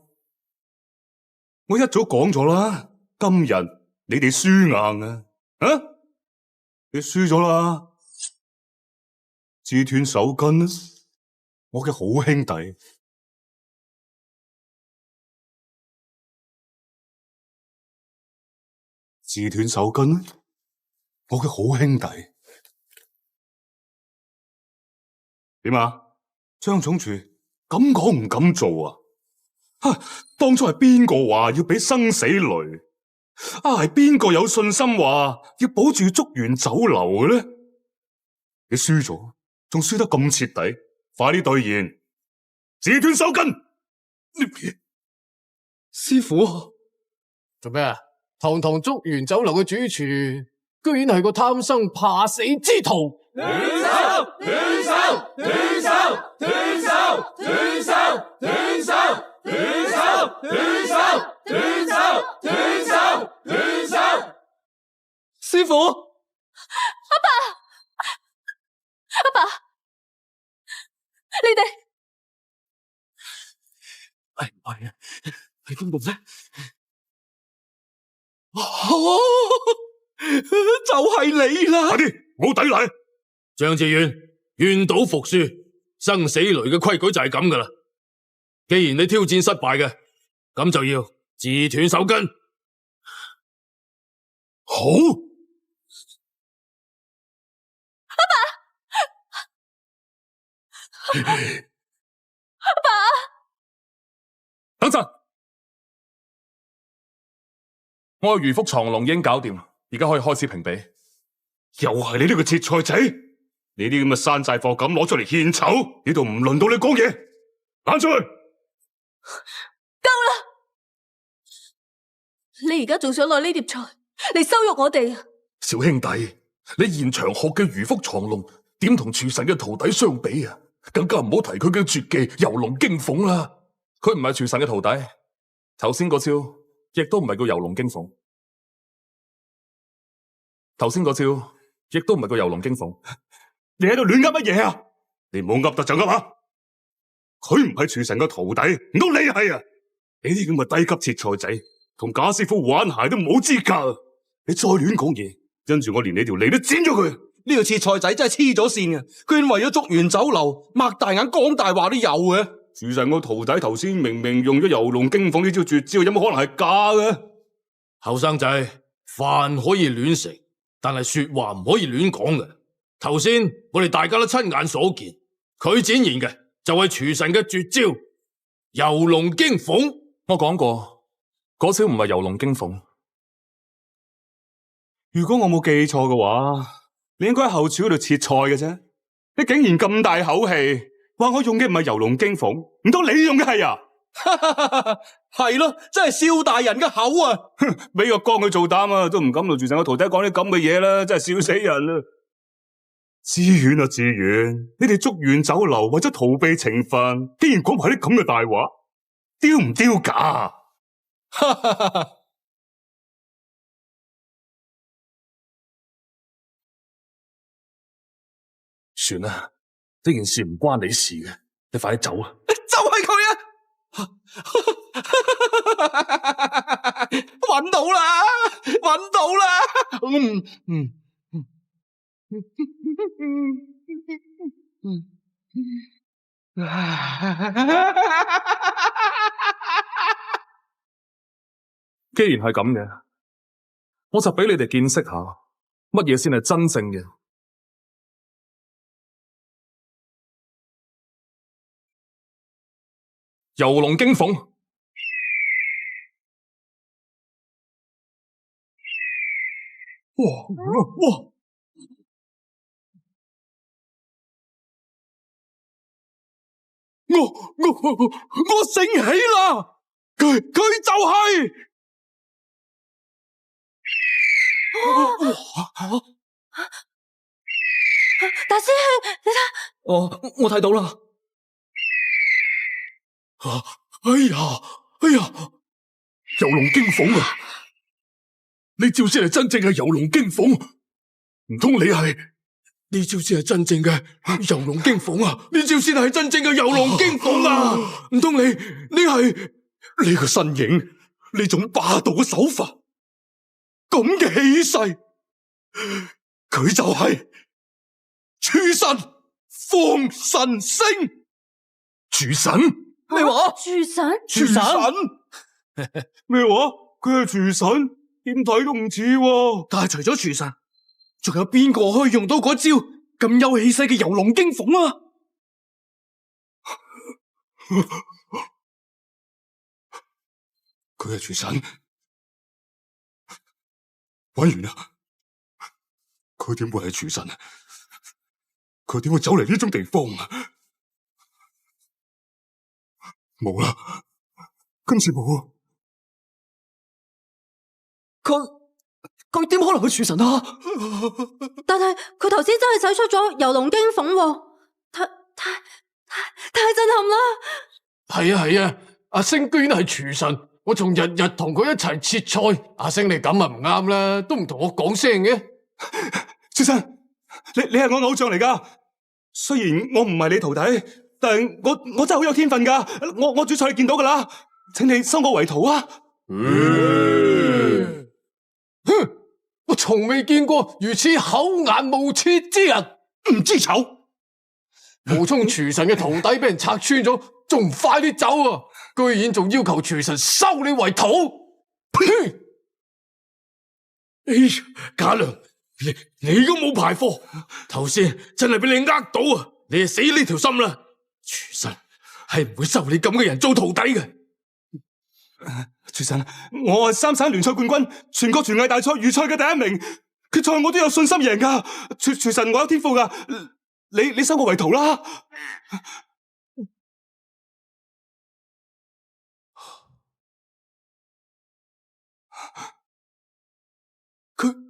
我一早講咗啦，今日你哋輸硬啊！啊，你輸咗啦，自斷手筋啊！我嘅好兄弟。自斷手筋，我嘅好兄弟。點啊？張總廚敢講唔敢做啊？當初係邊個話要俾生死雷？係邊個有信心話要保住竹園酒樓嘅呢？你輸咗，仲輸得咁徹底，快啲兌現，自斷手筋。師傅，做咩啊？堂堂竹園酒樓嘅主廚，居然係個貪生怕死之徒！斷手！斷手！斷手！斷手！斷手！斷手！斷手！斷手！斷手！斷手！斷手！師傅，阿爸，你哋係唔係啊？喺邊度咧？就係你啦！快啲，唔好抵賴！張志遠，願賭服輸，生死雷嘅規矩就係咁噶啦。既然你挑戰失敗嘅，咁就要自斷手筋。好。等陣，我嘅魚腹藏龍已經搞掂，而家可以開始評比。又係你呢個切菜仔，你啲咁嘅山寨貨咁攞出嚟獻醜，呢度唔輪到你講嘢，攬出去。夠啦！你而家仲想攞呢碟菜嚟羞辱我哋啊？小兄弟，你現場學嘅魚腹藏龍點同廚神嘅徒弟相比啊？更加唔好提佢嘅絕技游龍驚鳳啦！佢唔係廚神嘅徒弟，頭先嗰招亦都唔係叫游龍驚鳳，頭先嗰招亦都唔係叫游龍驚鳳。你喺度亂噏乜嘢啊？你唔好噏得就噏啊！佢唔係廚神嘅徒弟，唔通你係啊？你啲咁嘅低級切菜仔，同賈師傅玩鞋都冇資格。你再亂講嘢，跟住我連你條脷都剪咗佢。呢個切菜仔真係黐咗線嘅，居然為咗竹園酒樓擘大眼講大話都有嘅。廚神個徒弟頭先明明用咗游龍驚鳳呢招絕招，有冇可能係假嘅？後生仔，飯可以亂食，但係說話唔可以亂講嘅。頭先我哋大家都親眼所見，佢展現嘅就係廚神嘅絕招游龍驚鳳。我講過，嗰招唔係游龍驚鳳。如果我冇記錯嘅話，你應該喺後廚嗰度切菜嘅啫。你竟然咁大口氣，話我用嘅唔係游龍驚鳳，唔通你用嘅係啊？係咯，真係笑大人嘅口啊！俾個缸佢做膽啊，都唔敢同廚神個徒弟講啲咁嘅嘢啦，真係笑死人啦！志遠啊，志遠，你哋竹園酒樓為咗逃避懲罰，竟然講埋啲咁嘅大話，丟唔丟架？算啦，呢件事唔關你事嘅，你快啲走啊！就係佢啊！揾到啦，揾到啦！既然係咁嘅，我就俾你哋見識下乜嘢先係真正嘅游龍驚鳳。哇！我醒起啦，佢就係。大師兄，你睇，我睇到啦。哎呀！游龍驚鳳啊！呢招先係真正嘅游龍驚鳳，唔通你係？呢招先係真正嘅游龍驚鳳啊！呢招先係真正嘅游龍驚鳳啊！唔通你係？呢個身影，呢種霸道嘅手法，咁嘅氣勢，佢就係廚神方神星。廚神？咩話？廚神？廚神？咩話？佢係廚神？點睇都唔似喎。但係除咗廚神，仲有邊個可以用到嗰招咁有氣勢嘅游龍驚鳳啊？佢係廚神，玩完啦！佢點會係廚神啊？佢點會走嚟呢種地方啊？冇啦，今次冇。佢點可能係廚神啊？但係佢頭先真係使出咗游龍驚鳳喎，太震撼啦！係啊，阿星居然係廚神，我仲日日同佢一齊切菜。阿星你咁啊唔啱啦，都唔同我講聲嘅。先生，你係我偶像嚟噶。雖然我唔係你徒弟，但係我真係好有天分噶。我煮菜你見到噶啦，請你收我為徒啊！哼！我從未見過如此厚顏無恥之人，唔知醜。冒充廚神嘅徒弟俾人拆穿咗，仲唔快啲走啊！居然仲要求廚神收你為徒，哎呀，賈良，你都冇排貨，頭先真係俾你呃到啊！你係死呢條心啦！廚神係唔會收你咁嘅人做徒弟嘅。廚神，我係三省聯賽冠軍，全國廚藝大賽預賽嘅第一名，決賽我都有信心贏噶。廚神，我有天賦噶，你收我為徒啦。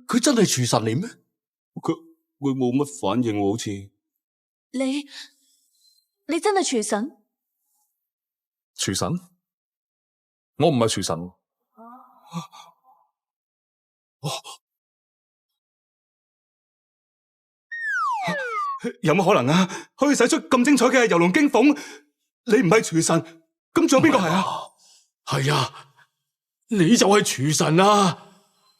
佢真係廚神嚟咩？佢冇乜反應喎，好似。你真係廚神？廚神？我唔係廚神。有乜可能啊？可以使出咁精彩嘅游龍驚鳳，你唔係廚神，咁仲有邊個係啊？係啊，你就係廚神啊！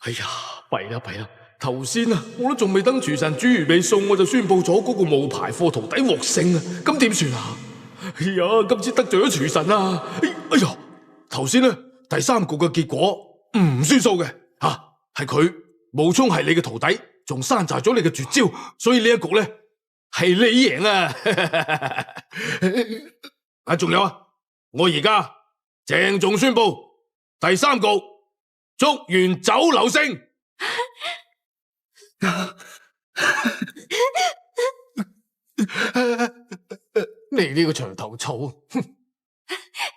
哎呀，弊啦！頭先啊，我都仲未等廚神煮完未餸，我就宣布咗嗰個冇牌貨徒弟獲勝啊！咁點算啊？哎呀，今次得罪咗廚神啊！哎呀，頭先呢第3局嘅結果唔算數嘅吓，係佢冒充係你嘅徒弟，仲山寨咗你嘅絕招，所以呢一局呢係你贏啊！啊，仲有啊，我而家鄭重宣布第3局竹園酒樓勝。你呢個牆頭草，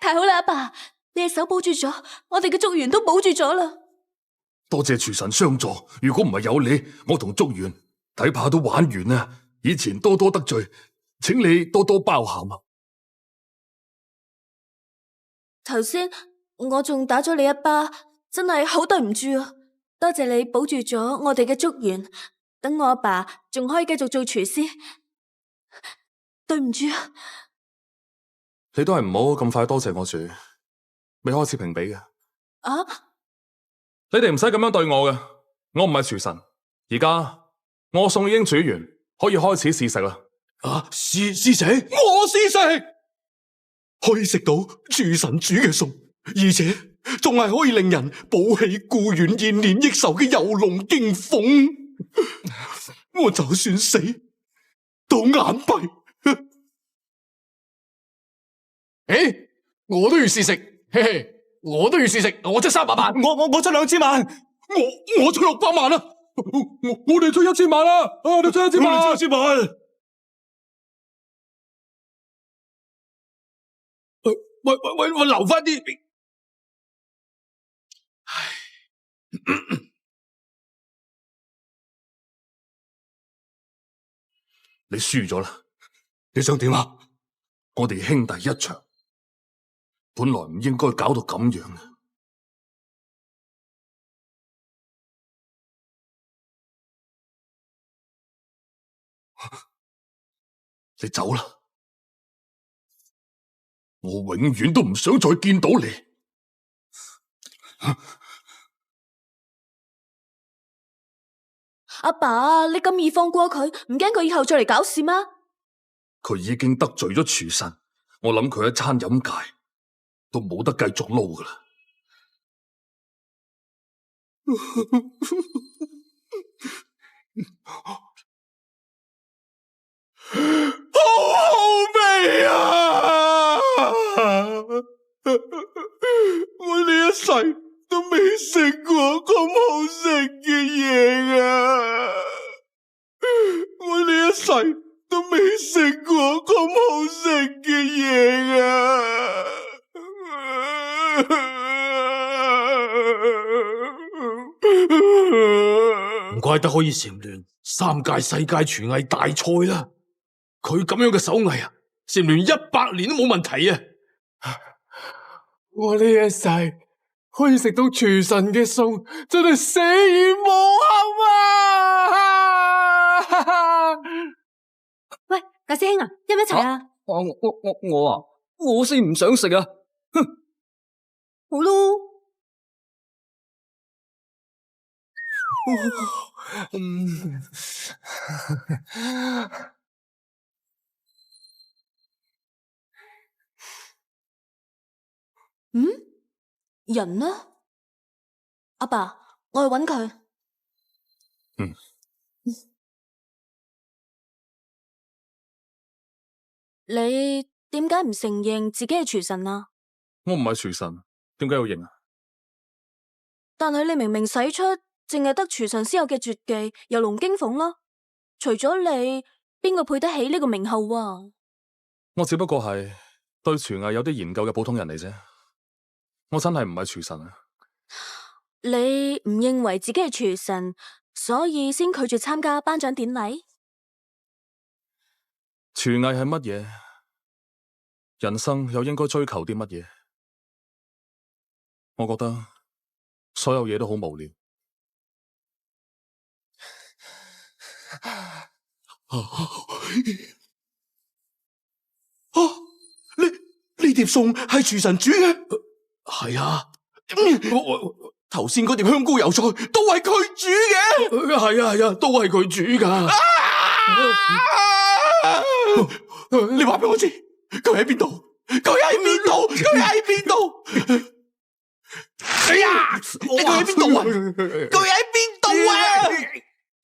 太好啦，阿爸，你嘅手保住咗，我哋嘅竹園都保住咗啦。多謝廚神相助，如果唔係有你，我同竹園睇怕都玩完啦。以前多多得罪，請你多多包涵啊！頭先我仲打咗你一巴，真係好對唔住啊！多謝你保住咗我哋嘅竹園，等我阿爸仲可以繼續做廚師。對唔住啊！你都係唔好咁快多謝我住，未開始評比嘅。啊！你哋唔使咁樣對我嘅，我唔係廚神。而家我餸已經煮完，可以開始試食啦。啊，試食，我試食，可以食到廚神煮嘅餸，而且仲係可以令人補氣固元、延年益壽嘅游龍驚鳳。我就算死都眼閉。誒，我都要試食，嘿嘿，我都要試食，我出300萬，我出2000萬，我出600萬啦，我哋出1000萬啦，我哋出1000萬，我哋出1000萬。喂，留翻啲。你輸咗啦，你想點啊？我哋兄弟一場，本來唔應該搞到咁樣嘅。你走啦，我永遠都唔想再見到你。阿爸，你咁易放過佢，唔驚佢以後再嚟搞事咩？佢已經得罪咗廚神，我諗佢喺餐飲界都冇得繼續撈噶啦。好味啊！我呢一世都未食過咁好食嘅嘢啊！我呢一世都未食過咁好食嘅嘢啊！唔怪得可以蟬聯3屆世界廚藝大賽啦！佢咁樣嘅手藝啊，蟬聯100年都冇問題啊！我呢一世可以食到廚神嘅餸，真係死而無憾啊！喂，大師兄啊，一唔一齊啊？我啊，我先唔想食啊！哼，好咯。人呢？阿爸，我去搵佢。你點解唔承認自己係廚神啊？我唔係廚神，點解要認啊？但係你明明使出淨係得廚神先有嘅絕技游龍驚鳳啦，除咗你，邊個配得起呢個名號啊？我只不過係對廚藝有啲研究嘅普通人嚟啫，我真係唔係廚神啊！你唔認為自己係廚神，所以先拒絕參加頒獎典禮？廚藝係乜嘢？人生又應該追求啲乜嘢？我覺得所有嘢都好無聊。呢碟餸係廚神煮嘅？係啊，頭先嗰碟香菇油菜都係佢煮嘅。係啊，都係佢煮噶。你話俾我知，佢喺邊度？佢喺邊度？佢喺邊度？哎呀！佢喺邊度啊？佢喺邊度啊？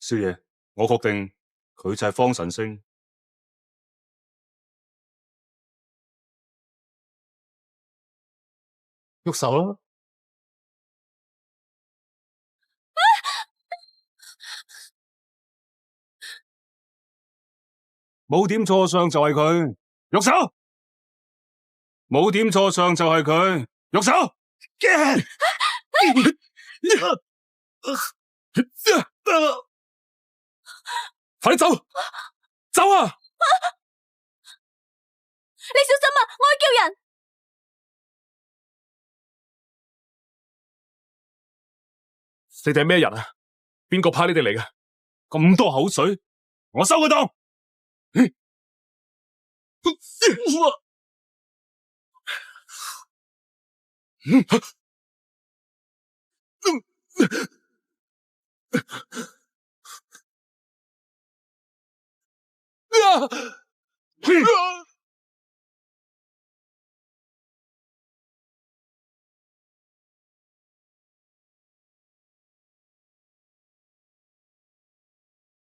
少爺，我確定佢就係方神星。喐手啦！冇點錯相就係佢，喐手！冇點錯相就係佢，喐手！快啲走！走啊！你小心啊！我會叫人。你哋係咩人啊？邊個派你哋嚟嘅？咁多口水，我收佢檔。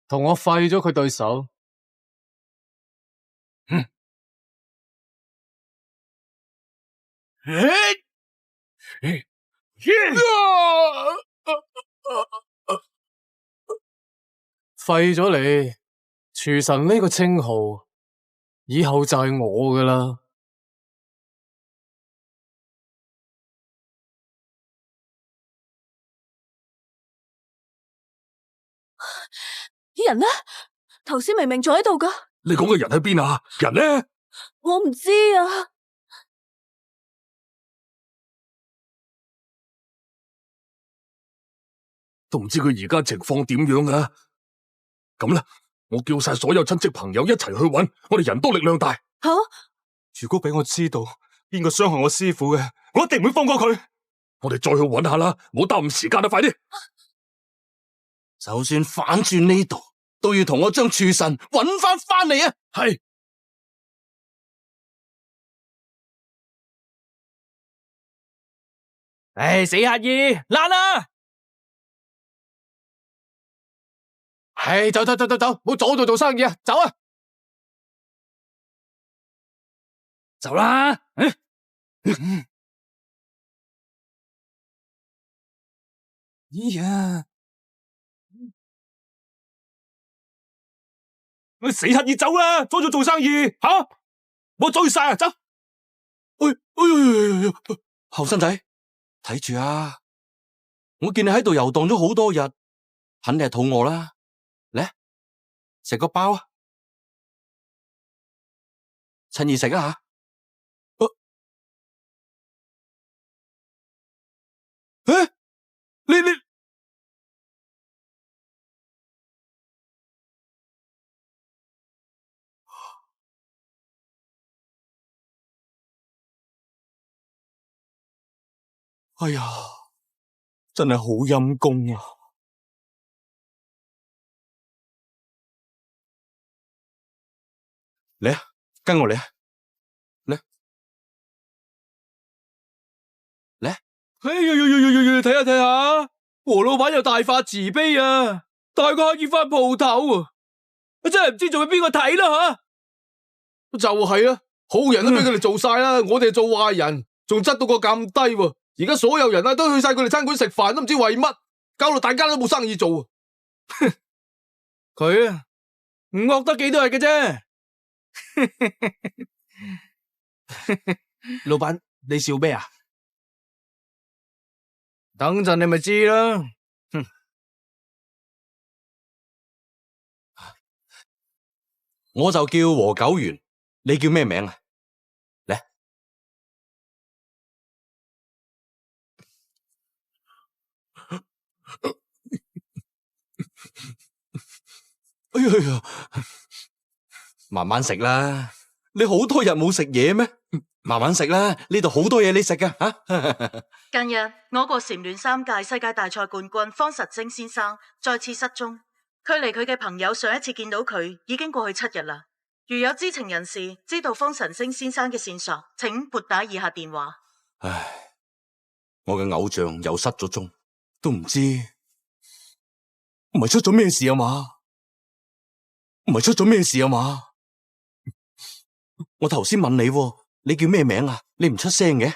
同我廢咗佢對手。廢咗你，廚神呢個稱號以後就係我噶啦。人呢？頭先明明坐喺度噶。你講嘅人喺邊啊？人呢？我唔知啊。都唔知佢而家情況點樣啊？咁啦，我叫晒所有親戚朋友一齊去揾，我哋人多力量大。好，如果俾我知道邊個傷害我師傅嘅，我一定唔會放過佢。我哋再去揾下啦，唔好耽誤時間啊！快啲！就算反轉呢度，都要同我將廚神揾翻嚟啊！係。唉，死乞兒，爛啦！唉，走，唔好阻住做生意啊！走啊！走啦！咦呀！死乞兒走啦，阻住做生意吓！唔好阻住晒啊！走！後生仔，睇住啊！我見你喺度遊蕩咗好多日，肯定係肚餓啦。嚟，食個包啊！趁熱食啊吓！你哎呀，真係好陰功啊！嚟啊，跟我嚟啊！嚟，哎呀，睇下，何老闆又大發慈悲啊！大個可以翻鋪頭啊！我真係唔知做俾邊個睇啦吓！就係啊，好人都俾佢哋做晒啦，我哋做壞人，仲執到個咁低喎。而家所有人啊都去晒佢哋餐館食飯，都唔知為乜，搞到大家都冇生意做啊！佢啊，唔惡得幾多日嘅啫。老闆，你笑咩啊？等陣你咪知啦。我就叫和久元，你叫咩名啊？嚟，哎呀，慢慢食啦。你好多日冇食嘢咩？慢慢食啦，呢度好多嘢你食噶吓。近日，我國蟬聯3屆世界大賽冠軍方實征先生再次失蹤，距離佢嘅朋友上一次見到佢已經過去7日啦。如有知情人士知道方實征先生嘅線索，請撥打以下電話。唉，我嘅偶像又失咗蹤，都唔知唔係出咗咩事啊嘛？唔係出咗咩事啊嘛？我頭先問你喎，你叫咩名啊？你唔出聲嘅？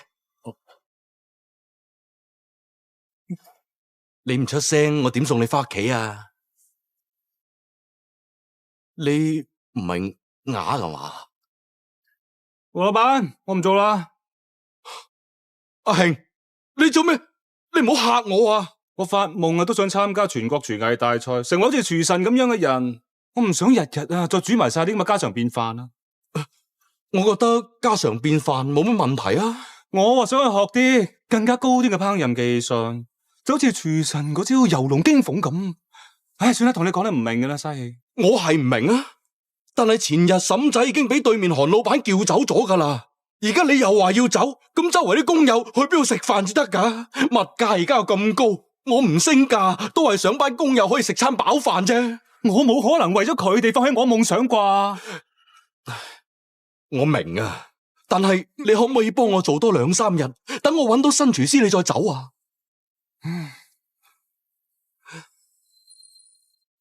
你唔出聲，我點送你返屋企啊？你唔係啞噶嘛？胡老闆，我唔做啦。阿慶，你做咩？你唔好嚇我啊！我發夢啊，都想參加全國廚藝大賽，成為好似廚神咁樣嘅人。我唔想日日啊，再煮埋晒啲咁嘅家常便飯啊。我覺得家常便飯冇乜問題啊。我想去學啲更加高端嘅烹飪技術，就好似廚神嗰招游龍驚鳳咁。唉，算啦，同你講得唔明㗎啦，嘥氣。我係唔明啊，但係前日嬸仔已經俾對面韓老闆叫走咗噶啦。而家你又話要走，咁周圍啲工友去邊度食飯至得噶？物價而家又咁高，我唔升價都係想班工友可以食餐飽飯啫。我冇可能為咗佢哋放棄我夢想啩？我明啊，但係你可唔可以幫我做多2、3日，等我搵到新廚師你再走啊？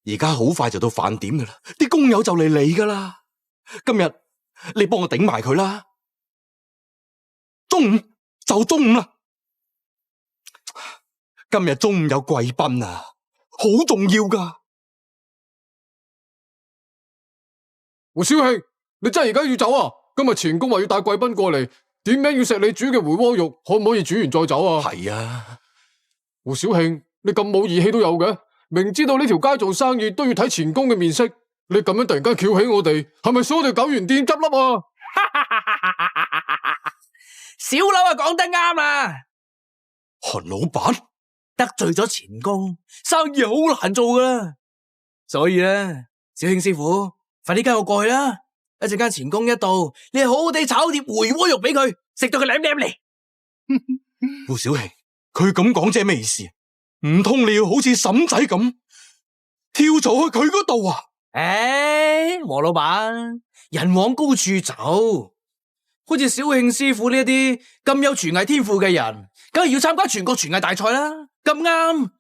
而家好快就到飯點噶啦，啲工友就嚟噶啦。今日你幫我頂埋佢啦，中午就中午啦。今日中午有貴賓啊，好重要噶。胡小慶，你真係而家要走啊？今日前公話要帶貴賓過嚟，點名要食你煮嘅回鍋肉，可唔可以煮完再走啊？係啊，胡小慶，你咁冇義氣都有嘅，明知道呢條街做生意都要睇前公嘅面色，你咁樣突然間翹起我哋，係咪想我哋九元店執笠啊？小劉啊，講得啱啦。韓老闆得罪咗前公，生意好難做噶啦。所以咧，小慶師傅，快啲跟我過去啦！一陣間前公一到，你好好地炒碟回鍋肉俾佢，食到佢舐舐嚟。胡小慶，佢咁講即係咩意思？唔通你要好似嬸仔咁跳槽去佢嗰度啊？黃老闆，人往高處走，好似小慶師傅呢一啲咁有廚藝天賦嘅人，梗係要參加全國廚藝大賽啦。咁啱，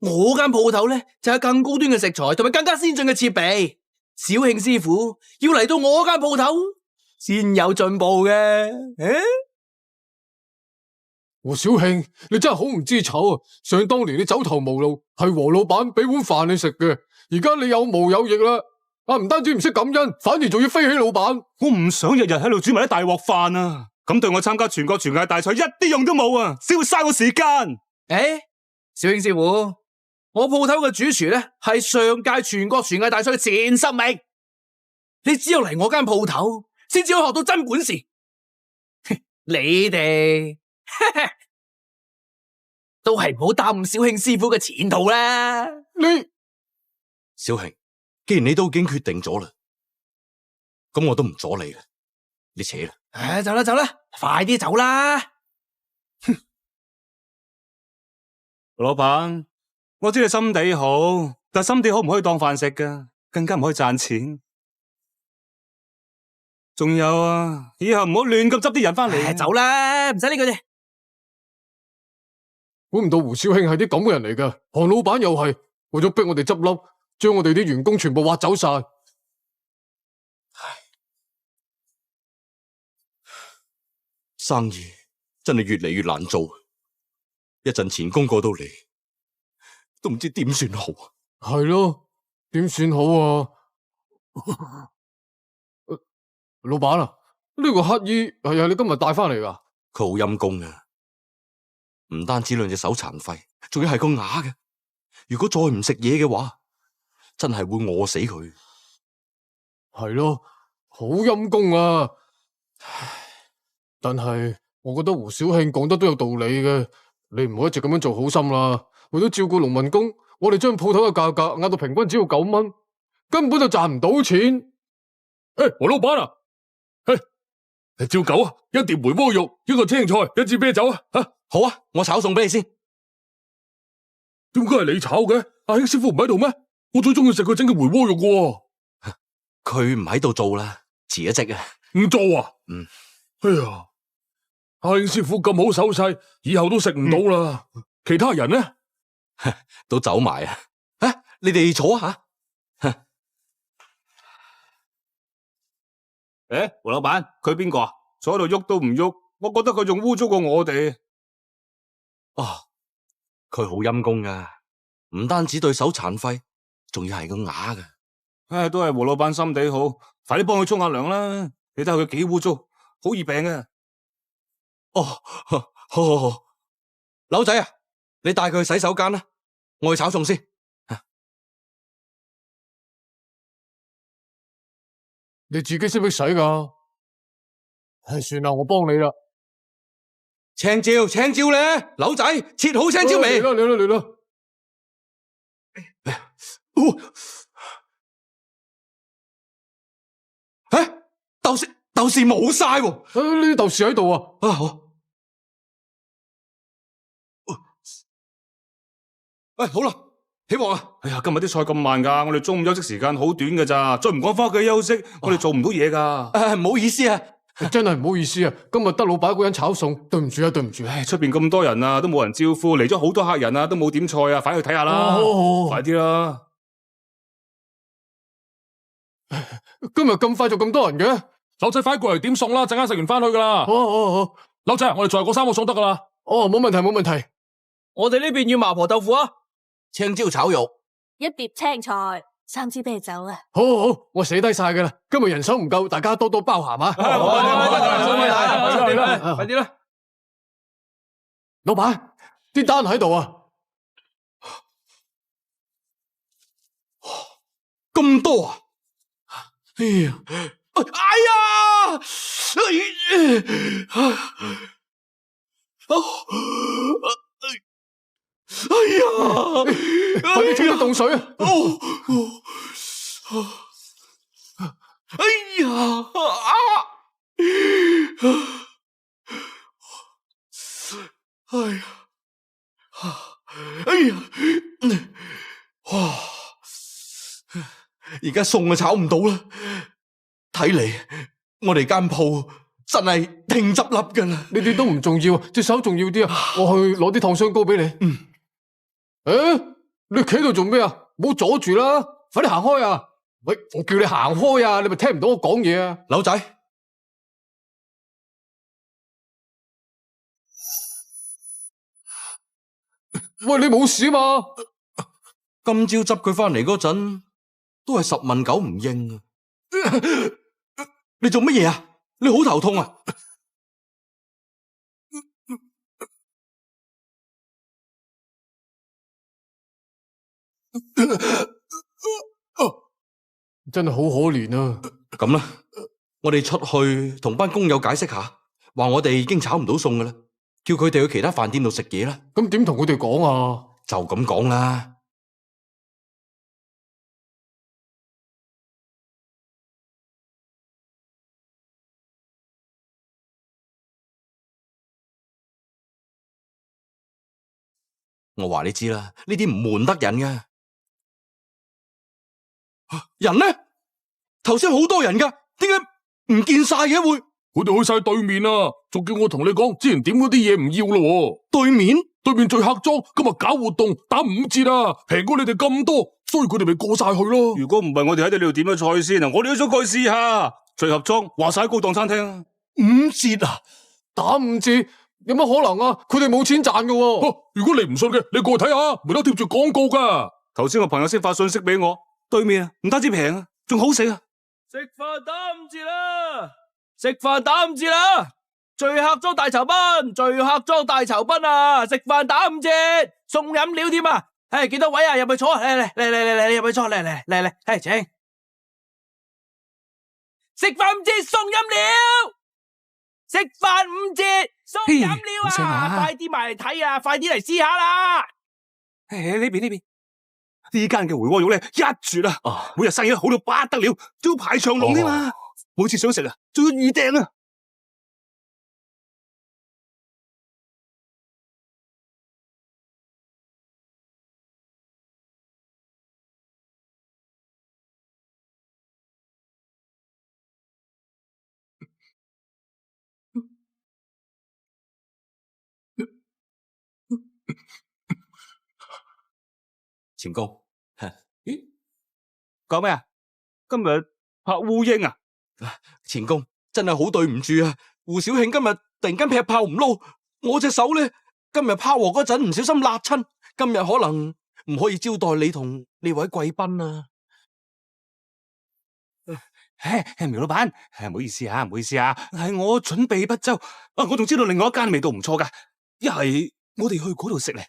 我間鋪頭咧就有更高端嘅食材同埋更加先進嘅設備。小慶師傅要嚟到我間鋪頭先有進步嘅。胡小慶，你真係好唔知醜啊！想當年你走投無路，係黃老闆俾碗飯你食嘅，而家你有毛有翼啦，唔單止唔識感恩，反而仲要飛起老闆。我唔想日日喺度煮埋啲大鑊飯啊！咁對我參加全國廚藝大賽一啲用都冇啊！只會嘥我時間。小慶師傅，我鋪頭嘅主廚咧係上屆全國廚藝大賽嘅前10名，你只有嚟我間鋪頭先至可以學到真本事。你哋都係唔好耽誤小慶師傅嘅前途啦。小慶，既然你都已經決定咗啦，咁我都唔阻你啦，你扯啦。走啦走啦，快啲走啦！老闆，我知你心地好，但心地好唔可以當飯食噶，更加唔可以賺錢。仲有啊，以後唔好亂咁執啲人翻嚟。走啦，唔使理佢哋。估唔到胡小慶係啲咁嘅人嚟噶，韓老闆又係，為咗逼我哋執笠，將我哋啲員工全部挖走晒。生意真係越嚟越難做，一陣錢工過到嚟，都唔知點算好。係咯，點算好啊？老闆啊，呢個乞衣係你今日帶翻嚟噶？佢好陰功啊！唔單止兩隻手殘廢，仲要係個啞嘅。如果再唔食嘢嘅話，真係會餓死佢。係咯，好陰功啊！但係我覺得胡小慶講得都有道理嘅，你唔好一直咁樣做好心啦。為咗照顧農民工，我哋將鋪頭嘅價格壓到平均只要9蚊，根本就賺唔到錢。何老闆啊，照舊啊，一碟回鍋肉，一個青菜，一支啤酒啊！好啊，我炒餸俾你先。點解係你炒嘅？阿興師傅唔喺度咩？我最中意食佢整嘅回鍋肉喎。佢唔喺度做啦，辭咗職啊。唔做啊？哎呀，阿興師傅咁好手勢，以後都食唔到啦。其他人呢？都走埋啊！你哋坐下。胡老闆，佢邊個啊？坐喺度喐都唔喐，我覺得佢仲污糟過我哋。佢好陰功噶，唔單止對手殘廢，仲要係個啞噶。都係胡老闆心地好，快啲幫佢沖下涼啦！你睇下佢幾污糟，好易病嘅。好，柳仔啊，你帶佢去洗手間啦，我去炒餸先。你自己識唔識洗噶？算啦，我幫你啦。青椒咧，柳仔切好青椒未？嚟啦！豆豉冇晒喎。呢啲豆豉喺度啊。好。好啦，起鑊啊！哎呀，今日啲菜咁慢噶，我哋中午休息時間好短噶咋，再唔趕翻屋企休息，我哋做唔到嘢噶。唔好意思啊，真係唔好意思啊！今日得老闆一個人炒餸，對唔住啊，對唔住。出邊咁多人啊，都冇人招呼，嚟咗好多客人啊，都冇點菜啊，快去睇下啦！好，快啲啦！今日咁快就咁多人嘅，柳仔快過嚟點餸啦，陣間食完翻去噶啦。好，柳仔，我哋再過3個餸得噶啦。冇問題。我哋呢邊要麻婆豆腐啊，青椒炒肉，一碟青菜，3支啤酒啊！好，我寫低晒噶啦。今日人手唔夠，大家多多包涵啊！快啲啦！老闆，啲單喺度啊！咁多啊！哎呀！快啲沖啲凍水啊！而家餸啊炒唔到啦，睇嚟我哋間鋪真係停執笠噶啦。呢啲都唔重要，隻手重要啲啊！我去攞啲燙傷膏俾你。你企喺度做咩啊？唔好阻住啦，快啲行開啊！喂，我叫你行開啊！你咪聽唔到我講嘢啊！柳仔，喂，你冇事嘛？今朝執佢翻嚟嗰陣，都係10問9唔應啊！你做乜嘢啊？你好頭痛啊？真係好可憐啊！咁啦，我哋出去同班工友解釋下，話我哋已經炒唔到餸噶啦，叫佢哋去其他飯店度食嘢啦。咁點同佢哋講啊？就咁講啦。我話你知啦，呢啲唔瞞得人嘅。人呢？頭先好多人噶，點解唔見晒嘅會？佢哋去晒對面啊，仲叫我同你講，之前點嗰啲嘢唔要咯。對面對面聚客莊今日搞活動打5折啊，平過你哋咁多，所以佢哋咪過晒去咯。如果唔係我哋喺度點嘅菜先啊，我哋都想過去試下。聚合莊話晒高檔餐廳啊，5折啊，打5折有乜可能啊？佢哋冇錢賺㗎喎。如果你唔信嘅，你過去睇下，門口貼住廣告噶。頭先我朋友先發信息俾我，對面啊，唔單止平啊，仲好食啊。食飯打5折啦！食飯打5折啦！聚客莊大酬賓，聚客莊大酬賓啊！食飯打5折，送飲料添啊！幾多位啊？入去坐，嚟入去坐，嚟，請。食飯5折送飲料，食飯5折送飲料啊！快啲埋嚟睇啊！快啲嚟試下啦！呢邊呢間嘅回鍋肉咧一絕啊！每日生意好到不得了，仲要排長龍添嘛！每次想食啊，仲要預訂啊！錢公，咦，講咩啊？今日拍烏蠅啊？錢公真係好對唔住啊！胡小慶今日突然間劈炮唔撈，我隻手咧今日拋鑊嗰陣唔小心辣親，今日可能唔可以招待你同呢位貴賓啊！苗老闆，唔好意思啊，係我準備不周啊！我仲知道另外一間味道唔錯噶，一係我哋去嗰度食咧。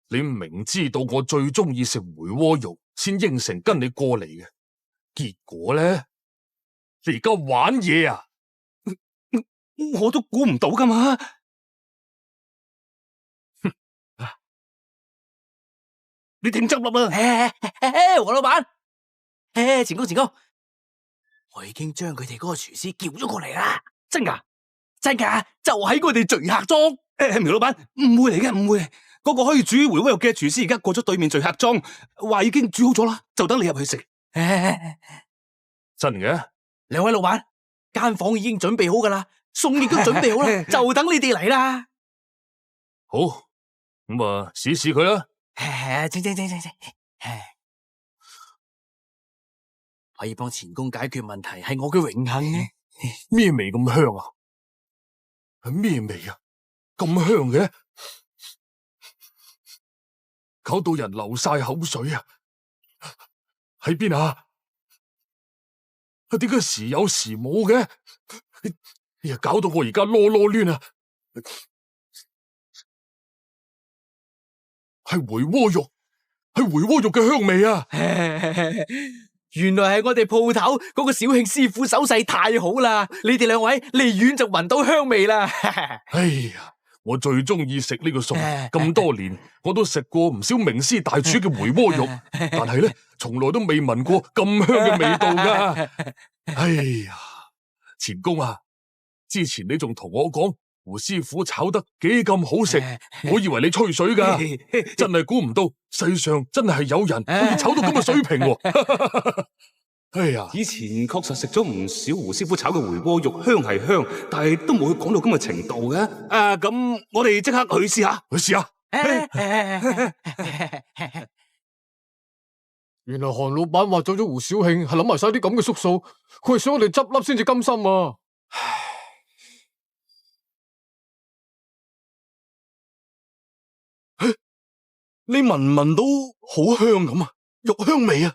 你明知道我最中意食回鍋肉，先應承跟你過嚟嘅，結果咧，你而家玩嘢啊！我都估唔到噶嘛！你點執笠啊？黃老闆，前公，我已經將佢哋嗰個廚師叫咗過嚟啦。真噶，就喺佢哋聚客莊。苗老闆，誤會嚟嘅，誤會。嗰個可以煮回鍋肉嘅廚師而家過咗對面聚客莊，話已經煮好咗啦，就等你入去食。真嘅？兩位老闆，間房已經準備好噶啦，餸亦都準備好啦，就等你哋嚟啦。好，咁啊，試試佢啦。請，可以幫前公解決問題，係我嘅榮幸嘅。咩味咁香啊？係咩味啊？咁香嘅？搞到人流晒口水啊！喺邊啊？點解時有時冇嘅？哎呀，搞到我而家囉攣啊！係回鍋肉，係回鍋肉嘅香味啊！原來係我哋鋪頭嗰個小慶師傅手勢太好啦！你哋兩位離遠就聞到香味啦！哎呀！我最中意食呢個餸，咁多年我都食過唔少名師大廚嘅回鍋肉，但係咧從來都未聞過咁香嘅味道噶。哎呀，錢公啊，之前你仲同我講胡師傅炒得幾咁好食，我以為你吹水噶，真係估唔到世上真係有人可以炒到咁嘅水平喎。哎呀！以前確實食咗唔少胡師傅炒嘅回鍋肉，香係香，但係都冇佢講到咁嘅程度嘅。咁我哋即刻去試下，原來韓老闆話走咗胡小慶係諗埋晒啲咁嘅縮數，佢係想我哋執笠先至甘心啊！你聞唔聞到好香咁啊？肉香味啊！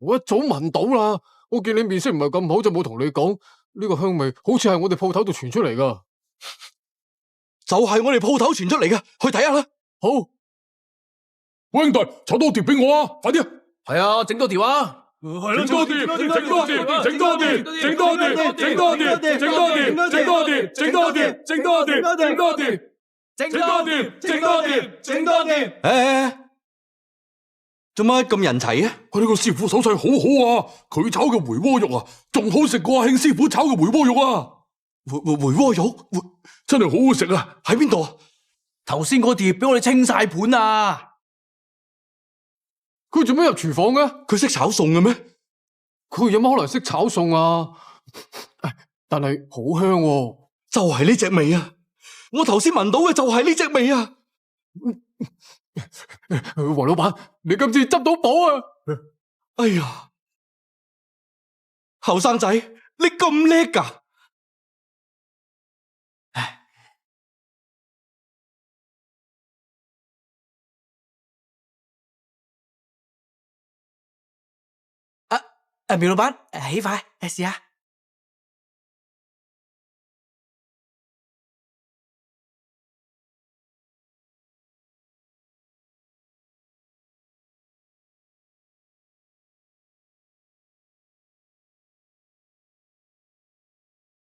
我一早聞到啦，我見你面色唔係咁好，就冇同你講。呢個香味好似係我哋鋪頭度傳出嚟噶，就係我哋鋪頭傳出嚟嘅，去睇下啦。好，兄弟，炒多碟俾我啊！快啲啊！係啊，整多條啊！整多碟，整多碟，整多碟，整多碟，整多碟，整多碟，整多碟，整多碟，整多碟，整多碟，整多碟，整多碟，整多碟。做乜咁人齊啊？佢呢個師傅手勢好好啊！佢炒嘅回鍋肉啊，仲好食過阿慶師傅炒嘅回鍋肉啊！回鍋肉，真係好好食啊！喺邊度啊？頭先嗰碟俾我哋清晒盤啊！佢做咩入廚房嘅？佢識炒餸嘅咩？佢有乜可能識炒餸啊？但係好香喎，就係呢隻味啊！我頭先聞到嘅就係呢隻味啊！黃老闆，你今次執到寶啊！哎呀，後生仔，你咁叻㗎！苗老闆，起塊，試下。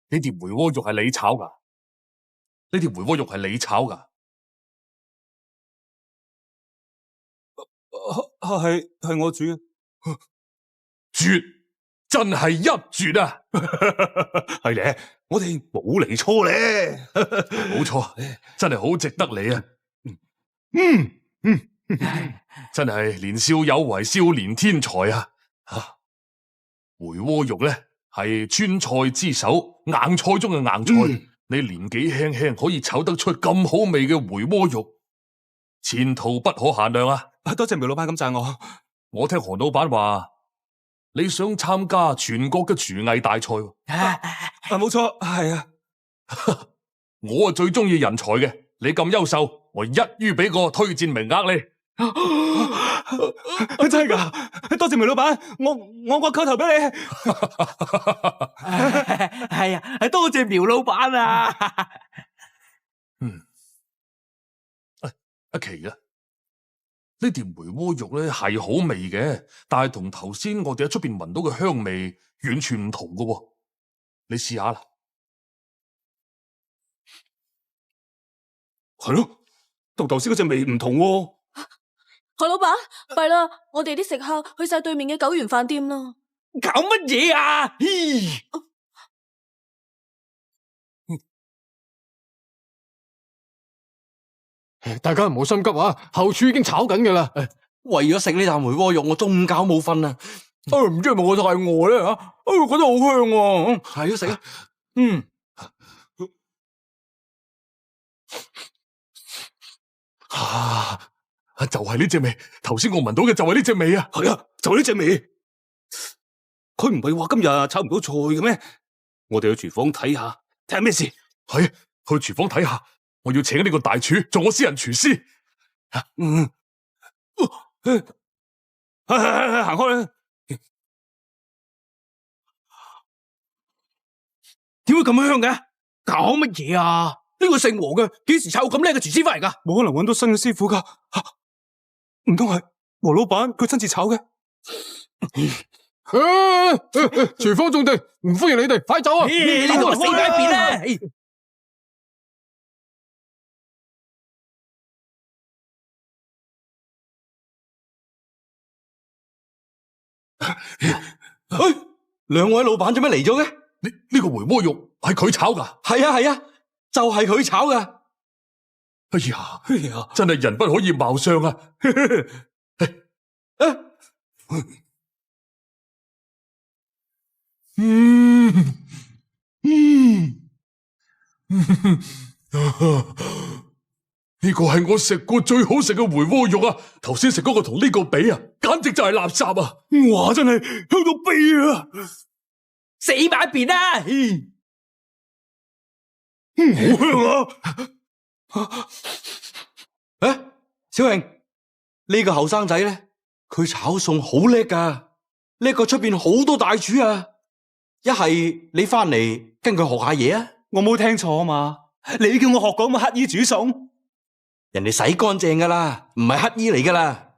呢碟梅窩肉係你炒㗎？呢碟梅窩肉係你炒㗎？係我煮嘅。絕，真係一絕啊！係咧，我哋冇嚟錯咧。冇錯，真係好值得你啊！真係年少有為，少年天才啊！梅窩肉咧係川菜之首，硬菜中嘅硬菜。你年紀輕輕可以炒得出咁好味嘅梅窩肉，前途不可限量啊！多謝苗老闆咁讚我。我聽韓老闆話，你想參加全國嘅廚藝大賽喎。冇錯，係啊。我啊最中意人才嘅，你咁優秀，我一於俾個推薦名額你。真係噶，多謝苗老闆，我個叩頭俾你。係啊，多謝苗老闆啊。阿琪啊，呢碟梅窩肉咧係好味嘅，但係同頭先我哋喺出邊聞到嘅香味完全唔同㗎喎。你試下啦。係咯，同頭先嗰隻味唔同喎。何老闆，弊啦，我哋啲食客去晒對面嘅九元飯店啦。搞乜嘢啊？大家唔好心急啊，後廚已經炒緊㗎啦。為咗食呢啖梅窩肉，我中午覺冇瞓啊！唔知係咪我太餓咧吓？覺得好香喎。係啊，食啊。就係呢隻味，頭先我聞到嘅就係呢隻味啊！係啊，就係呢隻味。佢唔係話今日炒唔到菜嘅咩？我哋去廚房睇下，睇下咩事。係，去廚房睇下。我要請呢個大廚做我私人廚師。行開啦！點會咁香嘅？搞乜嘢啊？呢個姓黃嘅幾時炒咁叻嘅廚師翻嚟噶？冇可能揾到新嘅師傅噶，唔通係黃老闆佢親自炒嘅？廚房種地，唔歡迎你哋，快走啊！你都話死埋一邊啦！兩位老闆做咩嚟咗嘅？呢個梅窩肉係佢炒噶？係啊，就係佢炒噶。哎呀，真係人不可以貌相啊！呢個係我食過最好食嘅梅窩肉啊！頭先食嗰個同呢個比啊，簡直就係垃圾啊！哇，真係香到痹啊！死埋一邊啦！好香啊！小榮，呢個後生仔咧，佢炒餸好叻噶，叻過出邊好多大廚啊！一係你翻嚟跟佢學下嘢啊！我冇聽錯啊嘛！你叫我學講乜乞衣煮餸？人哋洗乾淨噶啦，唔係乞衣嚟噶啦。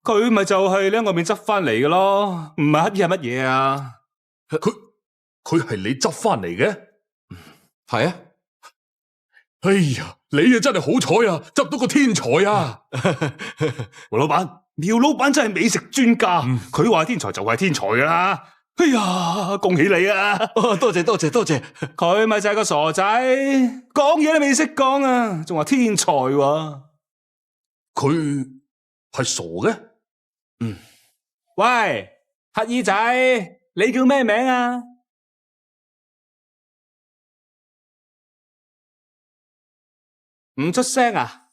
佢咪就係你喺外面執翻嚟嘅咯，唔係乞衣係乜嘢啊？佢係你執翻嚟嘅？係啊。哎呀，你啊真係好彩啊，執到個天才啊！黃老闆、苗老闆真係美食專家，佢話天才就係天才噶啦。哎呀，恭喜你啊！多謝。佢咪就係個傻仔，講嘢都未識講啊，仲話天才喎。佢係傻嘅？喂，乞衣仔，你叫咩名啊？唔出聲啊？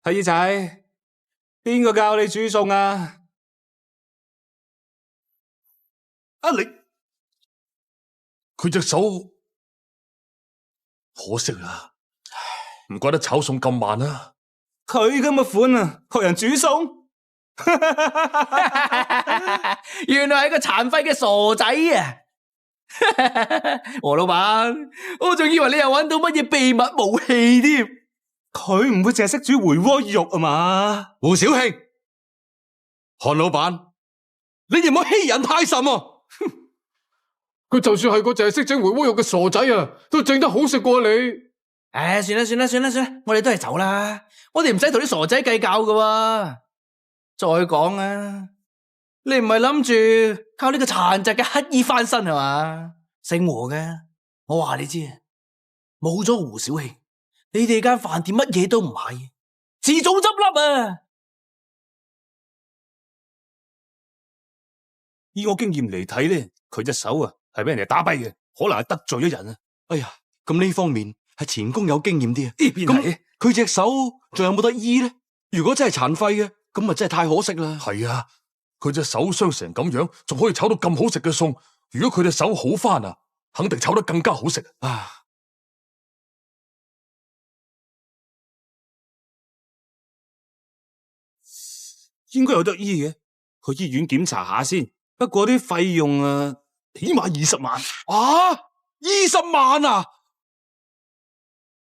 阿姨仔，邊個教你煮餸啊？啊你，佢隻手可惜啦，唔怪得炒餸咁慢啦。佢咁嘅款啊，學人煮餸？原來係個殘廢嘅傻仔啊！何老闆，我仲以為你又揾到乜嘢秘密武器添。佢唔會淨係識煮回鍋肉啊嘛？胡小慶，韓老闆，你哋唔好欺人太甚啊！佢就算係個淨係識整回鍋肉嘅傻仔啊，都整得好食過你。唉，算啦，我哋都係走啦。我哋唔使同啲傻仔計較噶喎。再講啊，你唔係諗住靠呢個殘疾嘅乞衣翻身係嘛？姓胡嘅，我話你知啊，冇咗胡小慶，你哋間飯店乜嘢都唔係，遲早執笠啊！以我經驗嚟睇咧，佢隻手啊係俾人哋打跛嘅，可能係得罪咗人啊。哎呀，咁呢方面係前公有經驗啲啊。呢邊係佢隻手仲有冇得醫咧？如果真係殘廢嘅，咁啊真係太可惜啦。係啊，佢隻手傷成咁樣，仲可以炒到咁好食嘅餸。如果佢隻手好返啊，肯定炒得更加好食啊！應該有得醫嘅，去醫院檢查下先。不過啲費用啊，起碼20萬。啊，20萬啊！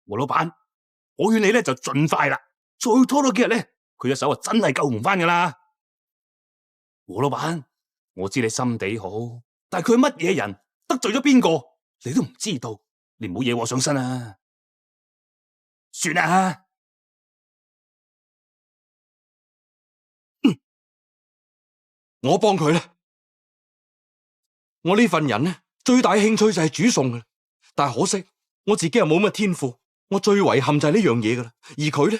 胡老闆，我勸你咧就盡快啦，再拖多幾日咧，佢隻手啊真係救唔翻噶啦。胡老闆，我知你心地好，但係佢係乜嘢人，得罪咗邊個，你都唔知道，你唔好惹禍上身啊！算啦。我幫佢啦。我呢份人呢，最大興趣就係煮餸嘅，但係可惜我自己又冇乜天賦。我最遺憾就係呢樣嘢噶啦。而佢咧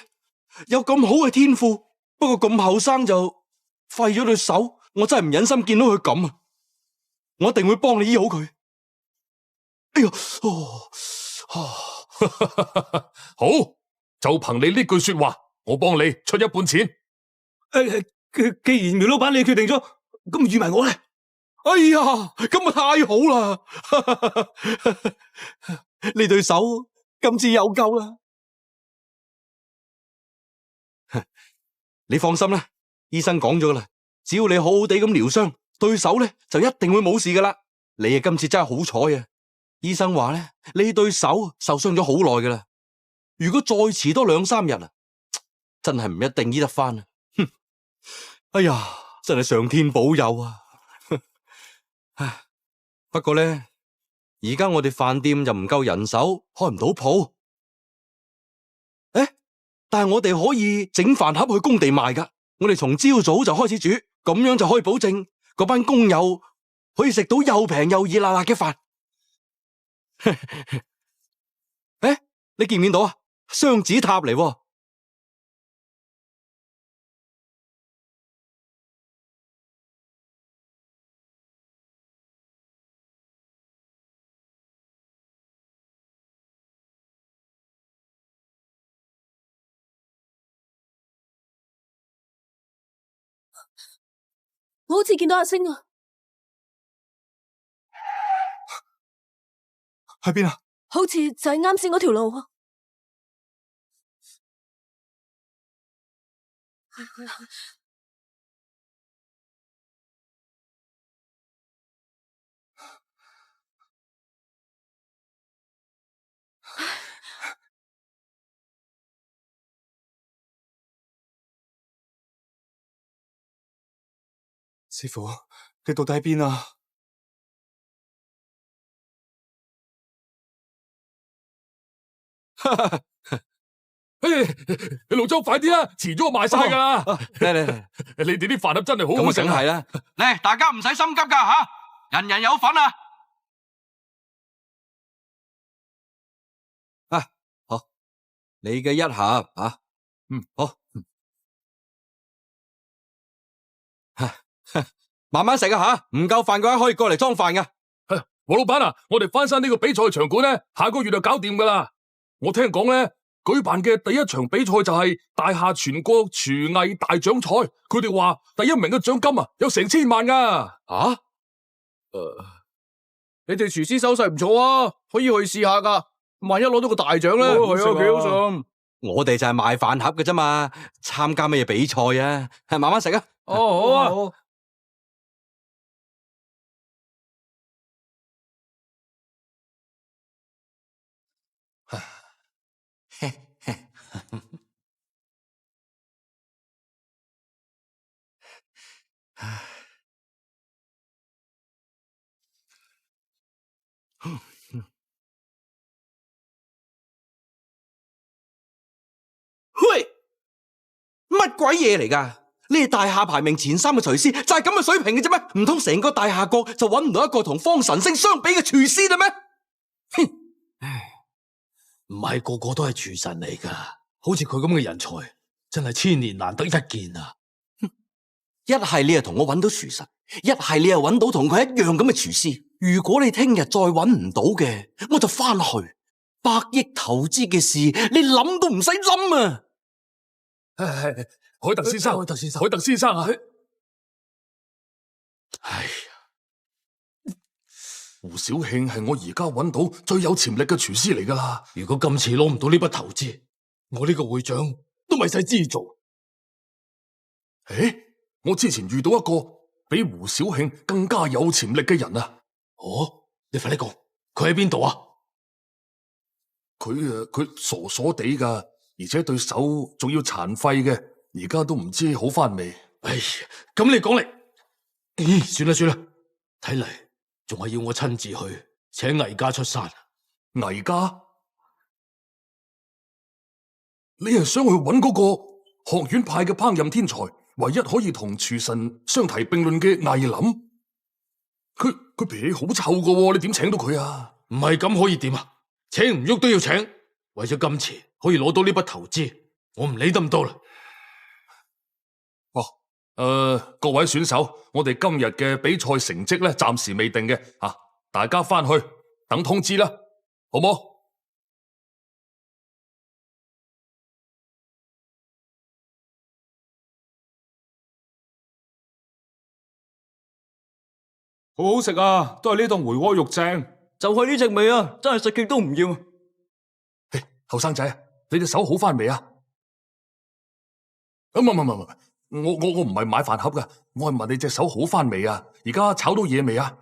有咁好嘅天賦，不過咁後生就廢咗對手，我真係唔忍心見到佢咁啊！我一定會幫你醫好佢。哎呀，好，就憑你呢句說話，我幫你出一半錢。既然苗老闆你決定咗，咁預埋我咧。哎呀，咁啊太好啦！呢對手今次有救啦。你放心啦，醫生講咗啦，只要你好好地咁療傷，對手咧就一定會冇事噶啦。你啊今次真係好彩啊！醫生話咧，你對手受傷咗好耐噶啦，如果再遲多2-3日啊，真係唔一定醫得翻啊！哼，哎呀，真係上天保佑啊！唉，不過咧，而家我哋飯店就唔夠人手，開唔到鋪。誒，但係我哋可以整飯盒去工地賣噶。我哋從朝早就開始煮，咁樣就可以保證嗰班工友可以食到又平又熱辣辣嘅飯。誒，你見唔見到啊？雙子塔嚟喎。我好似見到阿星啊！喺邊啊？好似就係啱先嗰條路啊！師傅，你到底喺邊啊？你老周快啲啦，遲咗我賣晒噶啦！嚟，你哋啲飯盒真係好好食啊！咁梗係啦，嚟，大家唔使心急噶吓，人人有份啊！啊，好，你嘅一盒啊，好，慢慢食啊吓，唔夠飯嘅話可以過嚟裝飯噶。黃老闆啊，我哋翻山呢個比賽場館咧，下個月就搞掂噶啦。我聽講咧，舉辦嘅第一場比賽就係大廈全國廚藝大獎賽，佢哋話第一名嘅獎金啊有成千萬噶。啊？你哋廚師手勢唔錯啊，可以去試下噶。萬一攞到個大獎咧，係啊，幾好上。我哋就係賣飯盒嘅啫嘛，參加乜嘢比賽啊？係慢慢食啊。哦，好啊。好喂，乜鬼嘢嚟噶？呢係大廈排名前3嘅廚師就係咁嘅水平嘅啫咩？唔通成個大廈角就揾唔到一個同方神星相比嘅廚師啦咩？哼！唔係個個都係廚神嚟噶，好似佢咁嘅人才，真係千年難得一見啊！一係你又同我揾到廚神，一係你又揾到同佢一樣咁嘅廚師。如果你聽日再揾唔到嘅，我就翻去。百億投資嘅事，你諗都唔使諗啊！海特先生，海特先生啊！哎呀，胡小慶係我而家揾到最有潛力嘅廚師嚟噶啦。如果今次攞唔到呢筆投資，我呢個會長都咪使資助。誒，我之前遇到一個比胡小慶更加有潛力嘅人啊！哦，你快啲講，佢喺邊度啊？佢傻傻地噶，而且對手仲要殘廢嘅，而家都唔知好翻未。哎呀，咁你講嚟，算啦算啦，睇嚟仲係要我親自去請倪家出山。倪家？你係想去揾嗰個學院派嘅烹飪天才，唯一可以同廚神相提並論嘅倪林？佢脾氣好臭噶，你點請到佢啊？唔係咁可以點啊？請唔喐都要請，為咗今次可以攞到呢筆投資，我唔理得咁多啦。各位選手，我哋今日嘅比賽成績咧暫時未定嘅，大家翻去等通知啦，好冇？好好食啊，都係呢檔回鍋肉正。就係呢隻味啊，真係食極都唔要。後生仔，你隻手好翻未啊？唔，我唔係買飯盒噶，我係問你隻手好翻未啊？而家炒到嘢未啊？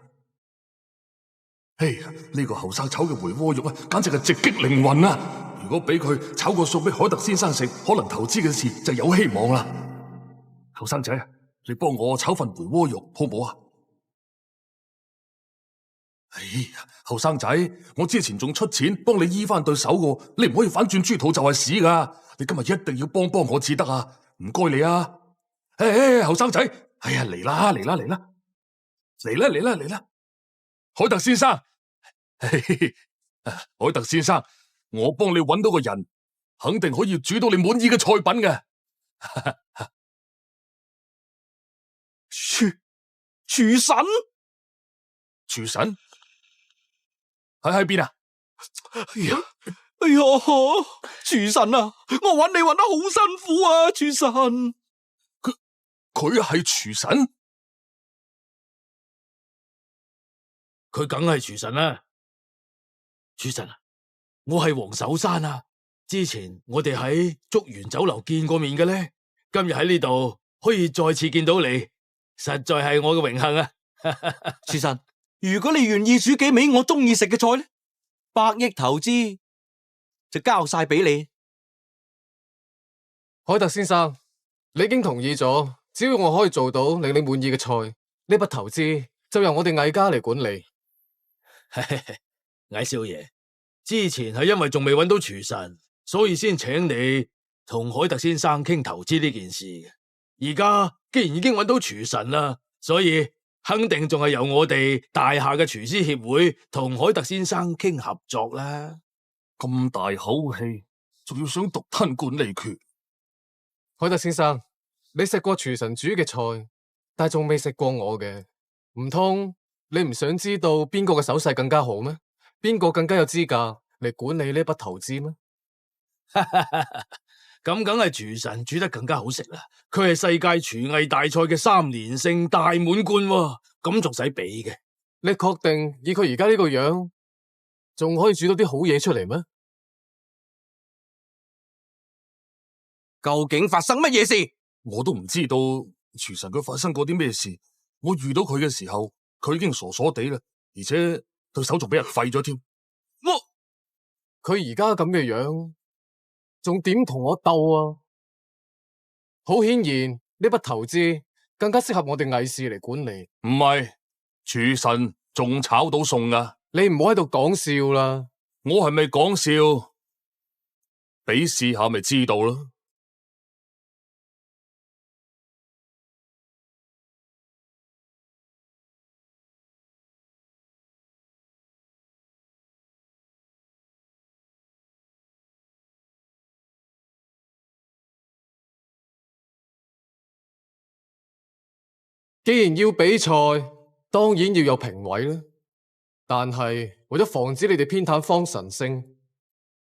哎呀，呢個後生炒嘅回鍋肉啊，簡直係直擊靈魂啊！如果俾佢炒個餸俾海特先生食，可能投資嘅事就有希望啦。後生仔，你幫我炒份回鍋肉好唔好啊？哎呀，後生仔，我之前仲出錢幫你醫翻對手個，你唔可以反轉豬肚就係屎噶！你今日一定要幫我至得啊！唔該你啊！後生仔，哎呀嚟啦！海特先生，海特先生，我幫你揾到個人，肯定可以煮到你滿意嘅菜品嘅。廚神？廚神？喺邊啊？哎呀，廚神啊！我揾你揾得好辛苦啊，廚神。佢係廚神？佢梗係廚神啦！廚神啊，我係黃守山啊！之前我哋喺竹園酒樓見過面嘅咧，今日喺呢度可以再次見到你，實在係我嘅榮幸啊！廚神。如果你願意煮幾味我中意食嘅菜咧，100億投資就交晒俾你。海特先生，你已經同意咗，只要我可以做到令你滿意嘅菜，呢筆投資就由我哋魏家嚟管理。魏少爺，之前係因為仲未揾到廚神，所以先請你同海特先生傾投資呢件事嘅。而家既然已經揾到廚神啦，所以肯定仲係由我哋大廈嘅廚師協會同海特先生傾合作啦。咁大口氣，仲要想獨吞管理權？海特先生，你食過廚神煮嘅菜，但係仲未食過我嘅，唔通你唔想知道邊個嘅手勢更加好咩？邊個更加有資格嚟管理呢筆投資咩？咁梗係廚神煮得更加好食啦。佢係世界廚藝大賽嘅3連勝大滿貫喎，咁仲使比嘅？你確定以佢而家呢個樣，仲可以煮到啲好嘢出嚟咩？究竟發生乜嘢事？我都唔知道廚神佢發生過啲咩事。我遇到佢嘅時候，佢已經傻傻地啦，而且對手仲俾人廢咗添。佢而家咁嘅樣，仲點同我鬥啊？好顯然呢筆投資更加適合我哋魏氏嚟管理。唔係，廚神仲炒到餸啊！你唔好喺度講笑啦！我係咪講笑？俾試下咪知道啦。既然要比賽，當然要有評委啦。但係為咗防止你哋偏袒方神聖，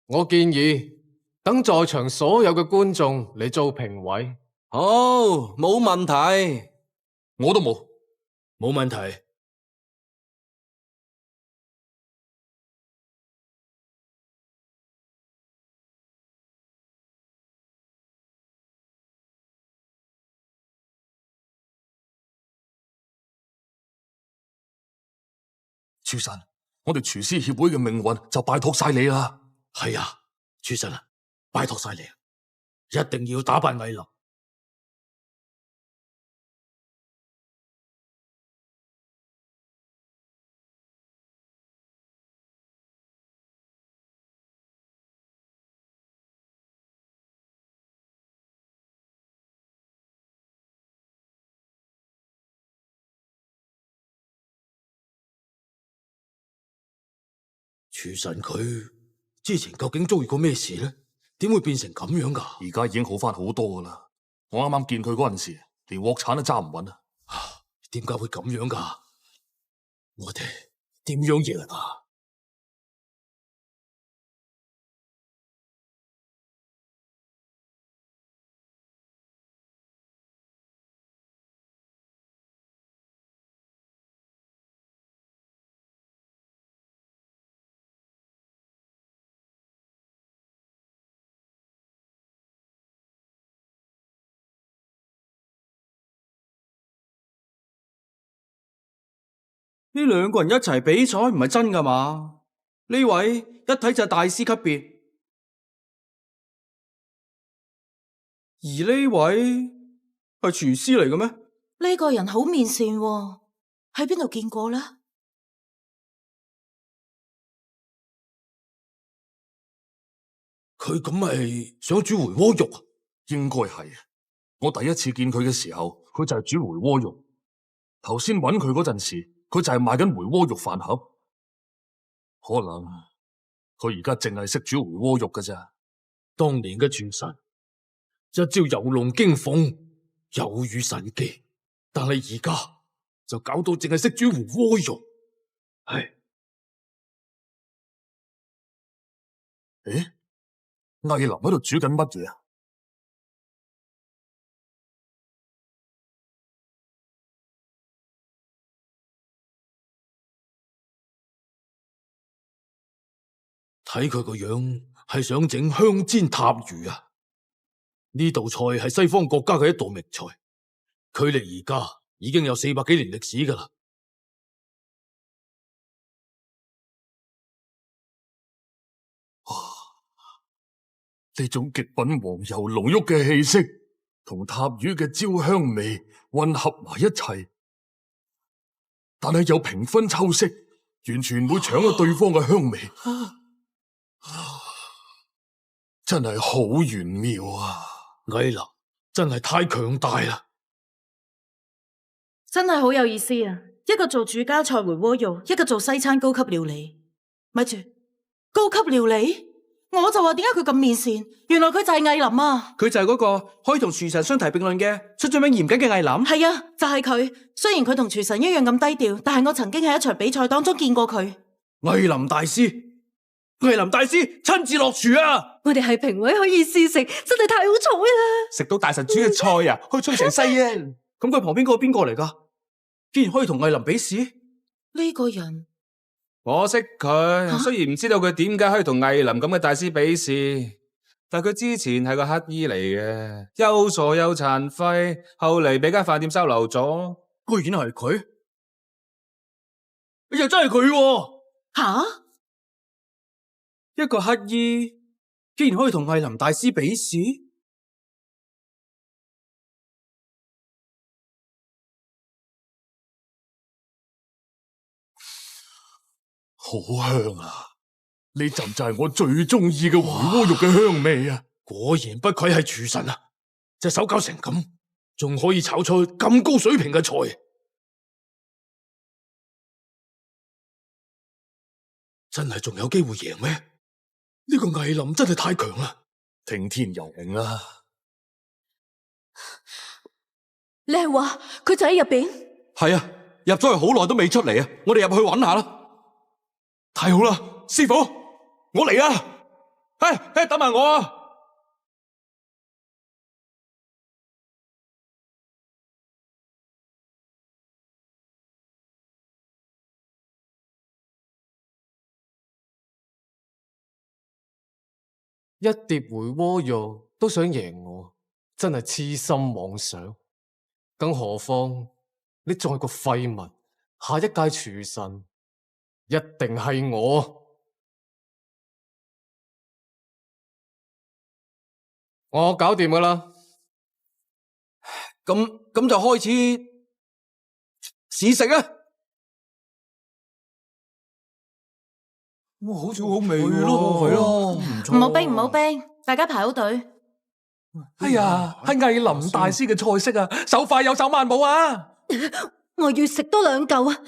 我建議等在場所有嘅觀眾嚟做評委。好，冇問題。我都冇問題。廚神，我哋廚師協會嘅命運就拜託晒你啦。係啊，廚神啊，拜託晒你，一定要打敗魏林。廚神佢之前究竟遭遇過咩事呢？點會變成咁樣噶？而家已經好翻好多噶啦。我啱啱見佢嗰陣時，連鑊鏟都揸唔穩啊！點解會咁樣噶？我哋點樣贏啊？呢兩個人一齊比賽唔係真噶嘛？呢位一睇就係大師級別，而呢位係廚師嚟嘅咩？呢個人好面善喎，喺邊度見過呢？佢咁係想煮回鍋肉啊？應該係。我第一次見佢嘅時候，佢就係煮回鍋肉。頭先揾佢嗰陣時，佢就係賣緊回鍋肉飯盒。可能佢而家淨係識煮回鍋肉㗎咋。當年嘅廚神一招游龍驚鳳，有如神技，但係而家就搞到淨係識煮回鍋肉。唉，誒，魏林喺度煮緊乜嘢啊？睇佢個樣係想整香煎塔魚啊！呢道菜係西方國家嘅一道名菜，距離而家已經有400幾年歷史噶啦。呢種極品黃油濃郁嘅氣息，同塔魚嘅焦香味混合埋一齊，但係又平分秋色，完全唔會搶咗對方嘅香味。真係好玄妙啊！魏林真係太強大啦，真係好有意思啊！一個做住家菜回鍋肉，一個做西餐高級料理。咪住，高級料理？我就話點解佢咁面善？原來佢就係魏林啊！佢就係嗰個可以同廚神相提並論嘅出咗名嚴謹嘅魏林。係啊，就係佢。雖然佢同廚神一樣咁低調，但係我曾經喺一場比賽當中見過佢。魏林大師親自落廚啊！我哋係評委可以試食，真係太好彩啦！食到大神煮嘅菜啊，可以吹成西啊！咁佢旁邊嗰個邊個嚟㗎？竟然可以同魏林比試？呢個人我識佢，雖然唔知道佢點解可以同魏林咁嘅大師比試，但佢之前係個乞衣嚟嘅，又傻又殘廢，後嚟俾間飯店收留咗，居然係佢，又真係佢喎！吓？一個乞衣竟然可以同魏林大師比試？好香啊！呢陣就係我最中意嘅回鍋肉嘅香味啊！果然不愧係廚神啊！隻手搞成咁，仲可以炒出咁高水平嘅菜，真係仲有機會贏咩？呢個魏林真係太強啦！聽天由命啦！你係話佢就喺入邊？係啊，入咗去好耐都未出嚟啊！我哋入去揾下啦。太好啦，師傅，我嚟啦！等埋我啊！一碟回鍋肉都想贏我，真係痴心妄想。更何況你仲係個廢物，下一屆廚神一定係我。我搞掂㗎喇，咁就開始試食啊！哇，好似好味係咯，唔好逼，唔好逼，大家排好隊。哎呀，係魏林大師嘅菜式啊，手快有手慢冇啊！我要食多2嚿啊！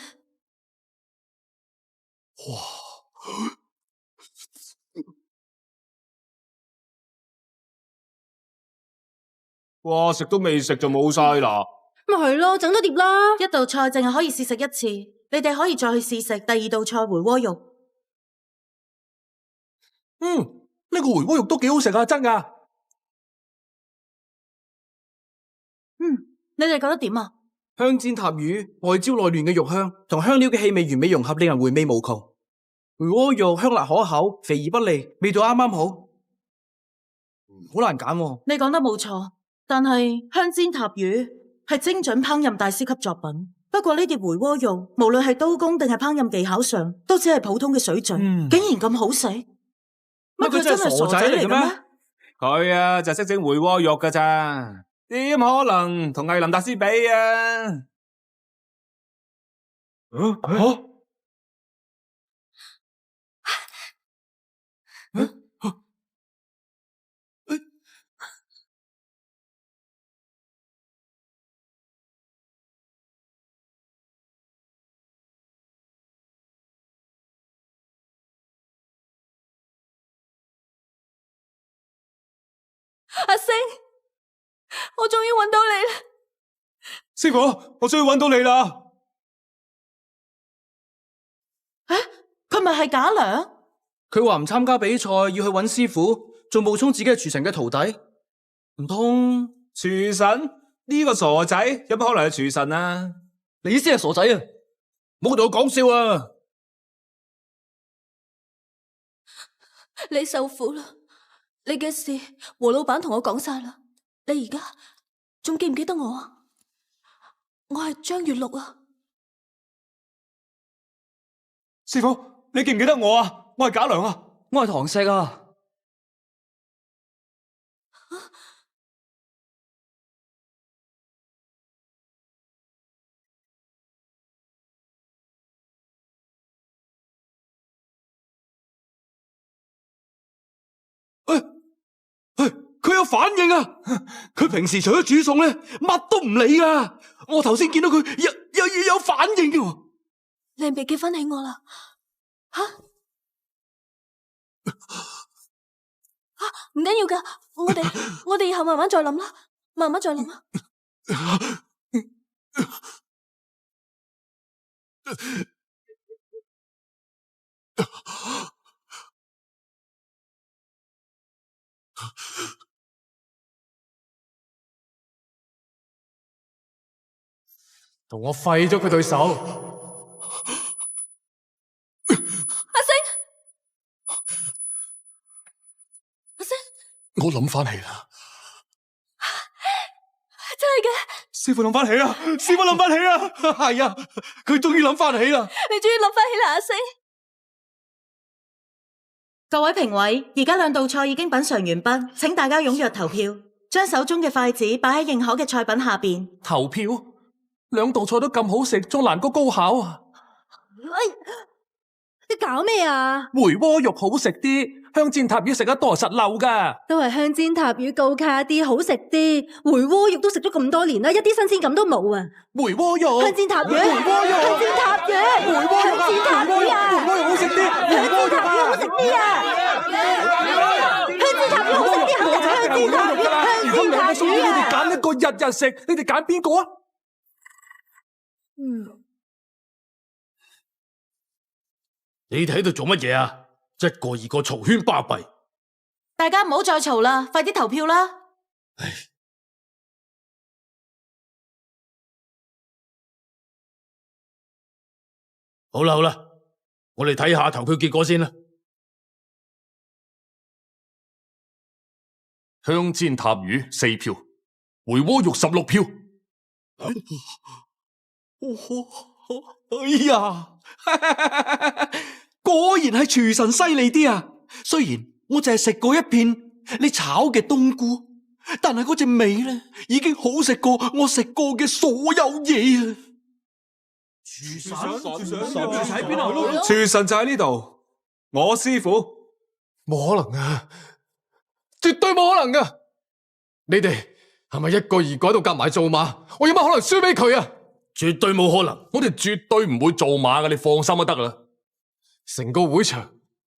哇，食都未食就冇晒啦！咪係咯，整多碟啦！一道菜淨係可以試食一次，你哋可以再去試食第2道菜回鍋肉。呢個回鍋肉都幾好食啊，真噶！你哋覺得點啊？香煎塔魚外焦內嫩嘅肉香同香料嘅氣味完美融合，令人回味無窮。回鍋肉香辣可口，肥而不膩，味道啱啱好，好難揀喎。你講得冇錯，但係香煎塔魚係精準烹飪大師級作品。不過呢碟回鍋肉，無論係刀工定係烹飪技巧上，都只係普通嘅水準，竟然咁好食？乜佢真係傻仔嚟嘅咩？佢啊就識整回鍋肉噶咋，點可能同魏林大師比啊？阿星，我終於揾到你啦！師傅，我終於揾到你啦！佢咪係賈良？佢話唔參加比賽，要去揾師傅，仲冒充自己係廚神嘅徒弟。唔通廚神？呢個傻仔有乜可能係廚神啊？你先係傻仔啊！冇同我講笑啊！你受苦啦！你嘅事，胡老闆同我講晒啦。你而家仲記唔記得我啊？我係張月綠啊！師傅，你記唔記得我啊？我係賈良啊！我係唐石啊！佢有反應啊！佢平時除咗煮餸咧，乜都唔理啊！我頭先見到佢有反應嘅。你係咪記翻起我啦？吓？唔緊要噶，我哋以後慢慢再諗啦，慢慢再諗啦。同我廢咗佢對手。阿星，阿星，我諗翻起啦，真係嘅，師傅諗翻起啦，師傅諗翻起啦，係啊，佢終於諗翻起啦。你終於諗翻起啦，阿星。各位評委，而家兩道菜已經品嘗完畢，請大家踴躍投票，將手中嘅筷子擺喺認可嘅菜品下邊。投票兩道菜都咁好食，仲難過高考啊！你搞咩啊？回鍋肉好食啲，香煎塔魚食得多實漏噶。都係香煎塔魚高卡啲，好食啲。回鍋肉都食咗咁多年啦，一啲新鮮感都冇啊！回鍋肉，香煎塔魚，回鍋肉，香煎塔魚，回鍋肉啊，香煎塔魚啊，回鍋肉好食啲，香煎塔魚好食啲啊！香煎塔魚好食啲，肯定係香煎塔魚，香煎塔魚你哋啊！揀一個日日食，你哋揀邊個啊？你哋喺度做乜嘢啊？一個二個嘈喧巴閉。大家唔好再嘈啦，快啲投票啦！好啦好啦，我哋睇下投票結果先啦。香煎塔魚4票，回鍋肉16票。哎呀，果然係廚神犀利啲啊！雖然我淨係食過一片你炒嘅冬菇，但係嗰隻味咧已經好食過我食過嘅所有嘢啊！廚神喺邊啊？廚神就喺呢度，我師傅。冇可能啊！絕對冇可能噶！你哋係咪一個二個喺度夾埋做馬？我有乜可能輸俾佢啊？絕對冇可能，我哋絕對唔會做馬嘅，你放心就得啦。成個會場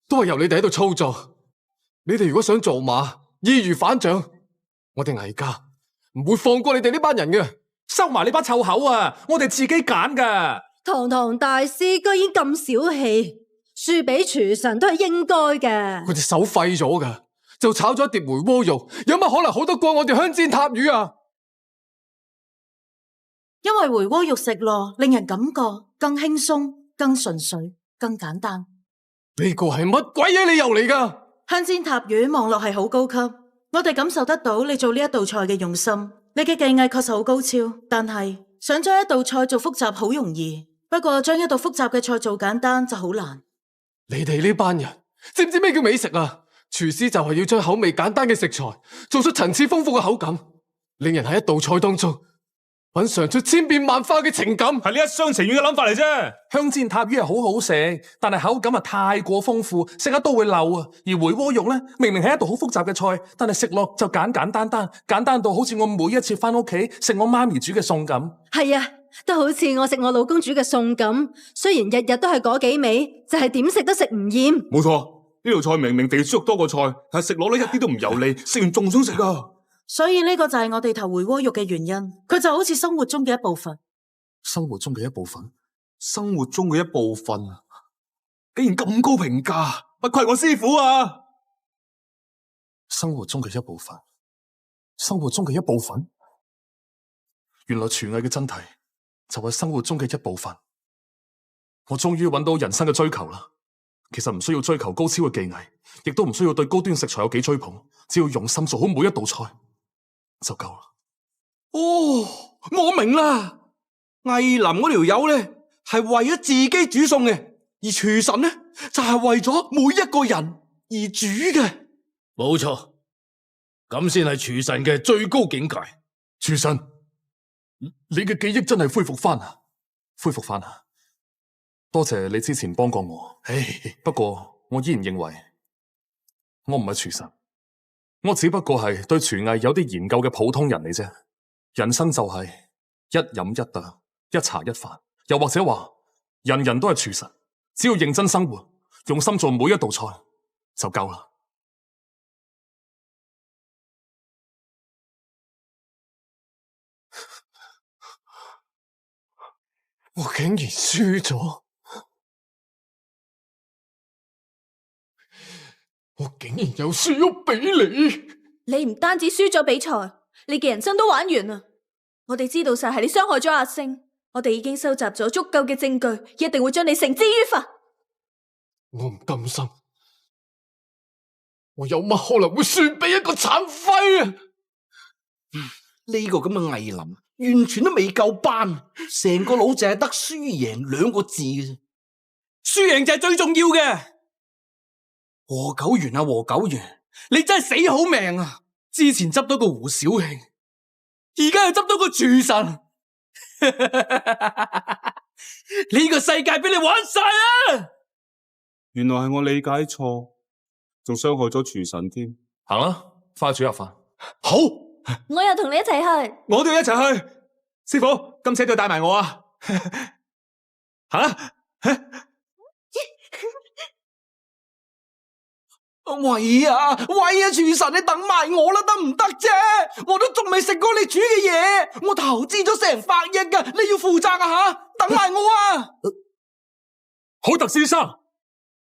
都係由你哋喺度操作。你哋如果想做馬，易如反掌。我哋魏家唔會放過你哋呢班人嘅。收埋呢把臭口啊！我哋自己揀噶。堂堂大師居然咁小氣，輸俾廚神都係應該嘅。佢隻手廢咗噶，就炒咗一碟回鍋肉，有乜可能好得過我哋香煎塔魚啊？因為回鍋肉食落令人感覺更輕鬆、更純粹、更簡單。呢個係乜鬼嘢理由嚟噶？香煎塔魚望落係好高級，我哋感受得到你做呢一道菜嘅用心。你嘅技藝確實好高超，但係想將一道菜做複雜好容易，不過將一道複雜嘅菜做簡單就好難。你哋呢班人知唔知咩叫美食啊？廚師就係要將口味簡單嘅食材做出層次豐富嘅口感，令人喺一道菜當中品嘗出千變萬化嘅情感，係你一廂情願嘅諗法嚟啫。香煎塔魚係好好食，但係口感太過豐富，食得都會漏啊。而回鍋肉呢，明明係一道好複雜嘅菜，但係食落就簡簡單單，簡單到好似我每一次翻屋企食我媽咪煮嘅餸咁。係啊，都好似我食我老公煮嘅餸咁，雖然日日都係嗰幾味，就係點食都食唔厭。冇錯，呢道菜明明肥豬肉多過菜，係食落咧一啲都唔油膩，食完仲想食啊！所以呢個就係我哋投回鍋肉嘅原因，佢就好似生活中嘅一部分。生活中嘅一部分，生活中嘅一部分，竟然咁高評價，不愧我師傅啊！生活中嘅一部分，生活中嘅一部分，原來廚藝嘅真諦就係生活中嘅一部分。我終於揾到人生嘅追求啦！其實唔需要追求高超嘅技藝，亦都唔需要對高端食材有幾追捧，只要用心做好每一道菜就夠啦。哦，我明啦，魏林嗰條友咧係為咗自己煮餸嘅，而廚神咧就係為咗每一個人而煮嘅。冇錯，咁先係廚神嘅最高境界。廚神，你嘅記憶真係恢復翻啊！恢復翻啊！多謝你之前幫過我。唉，不過我依然認為我唔係廚神。我只不過係對廚藝有啲研究嘅普通人嚟啫。人生就係一飲一啄，一茶一飯，又或者話人人都係廚神，只要認真生活，用心做每一道菜就夠啦。我竟然輸咗，我竟然又輸咗俾你。你唔單止輸咗比賽，你嘅人生都玩完啦。我哋知道晒係你傷害咗阿星，我哋已經收集咗足夠嘅證據，一定會將你繩之於法。我唔甘心，我有乜可能會輸俾一個殘廢啊？呢個咁嘅魏林，完全都未夠班，成個腦淨係得輸贏兩個字嘅啫。輸贏就係最重要嘅。和九元啊，和九元，你真係死好命啊！之前執到個胡小慶，而家又執到個廚神，呢個世界俾你玩晒啊！原來係我理解錯，仲傷害咗廚神添。行啦，翻去煮下飯。好，我又同你一齊去。我都要一齊去。師傅，今次一定要帶埋我啊！行啦。喂啊，廚神，你等埋我啦，得唔得啫？我都仲未食過你煮嘅嘢，我投資咗成100億噶，你要負責啊吓！等埋我啊！海特先生，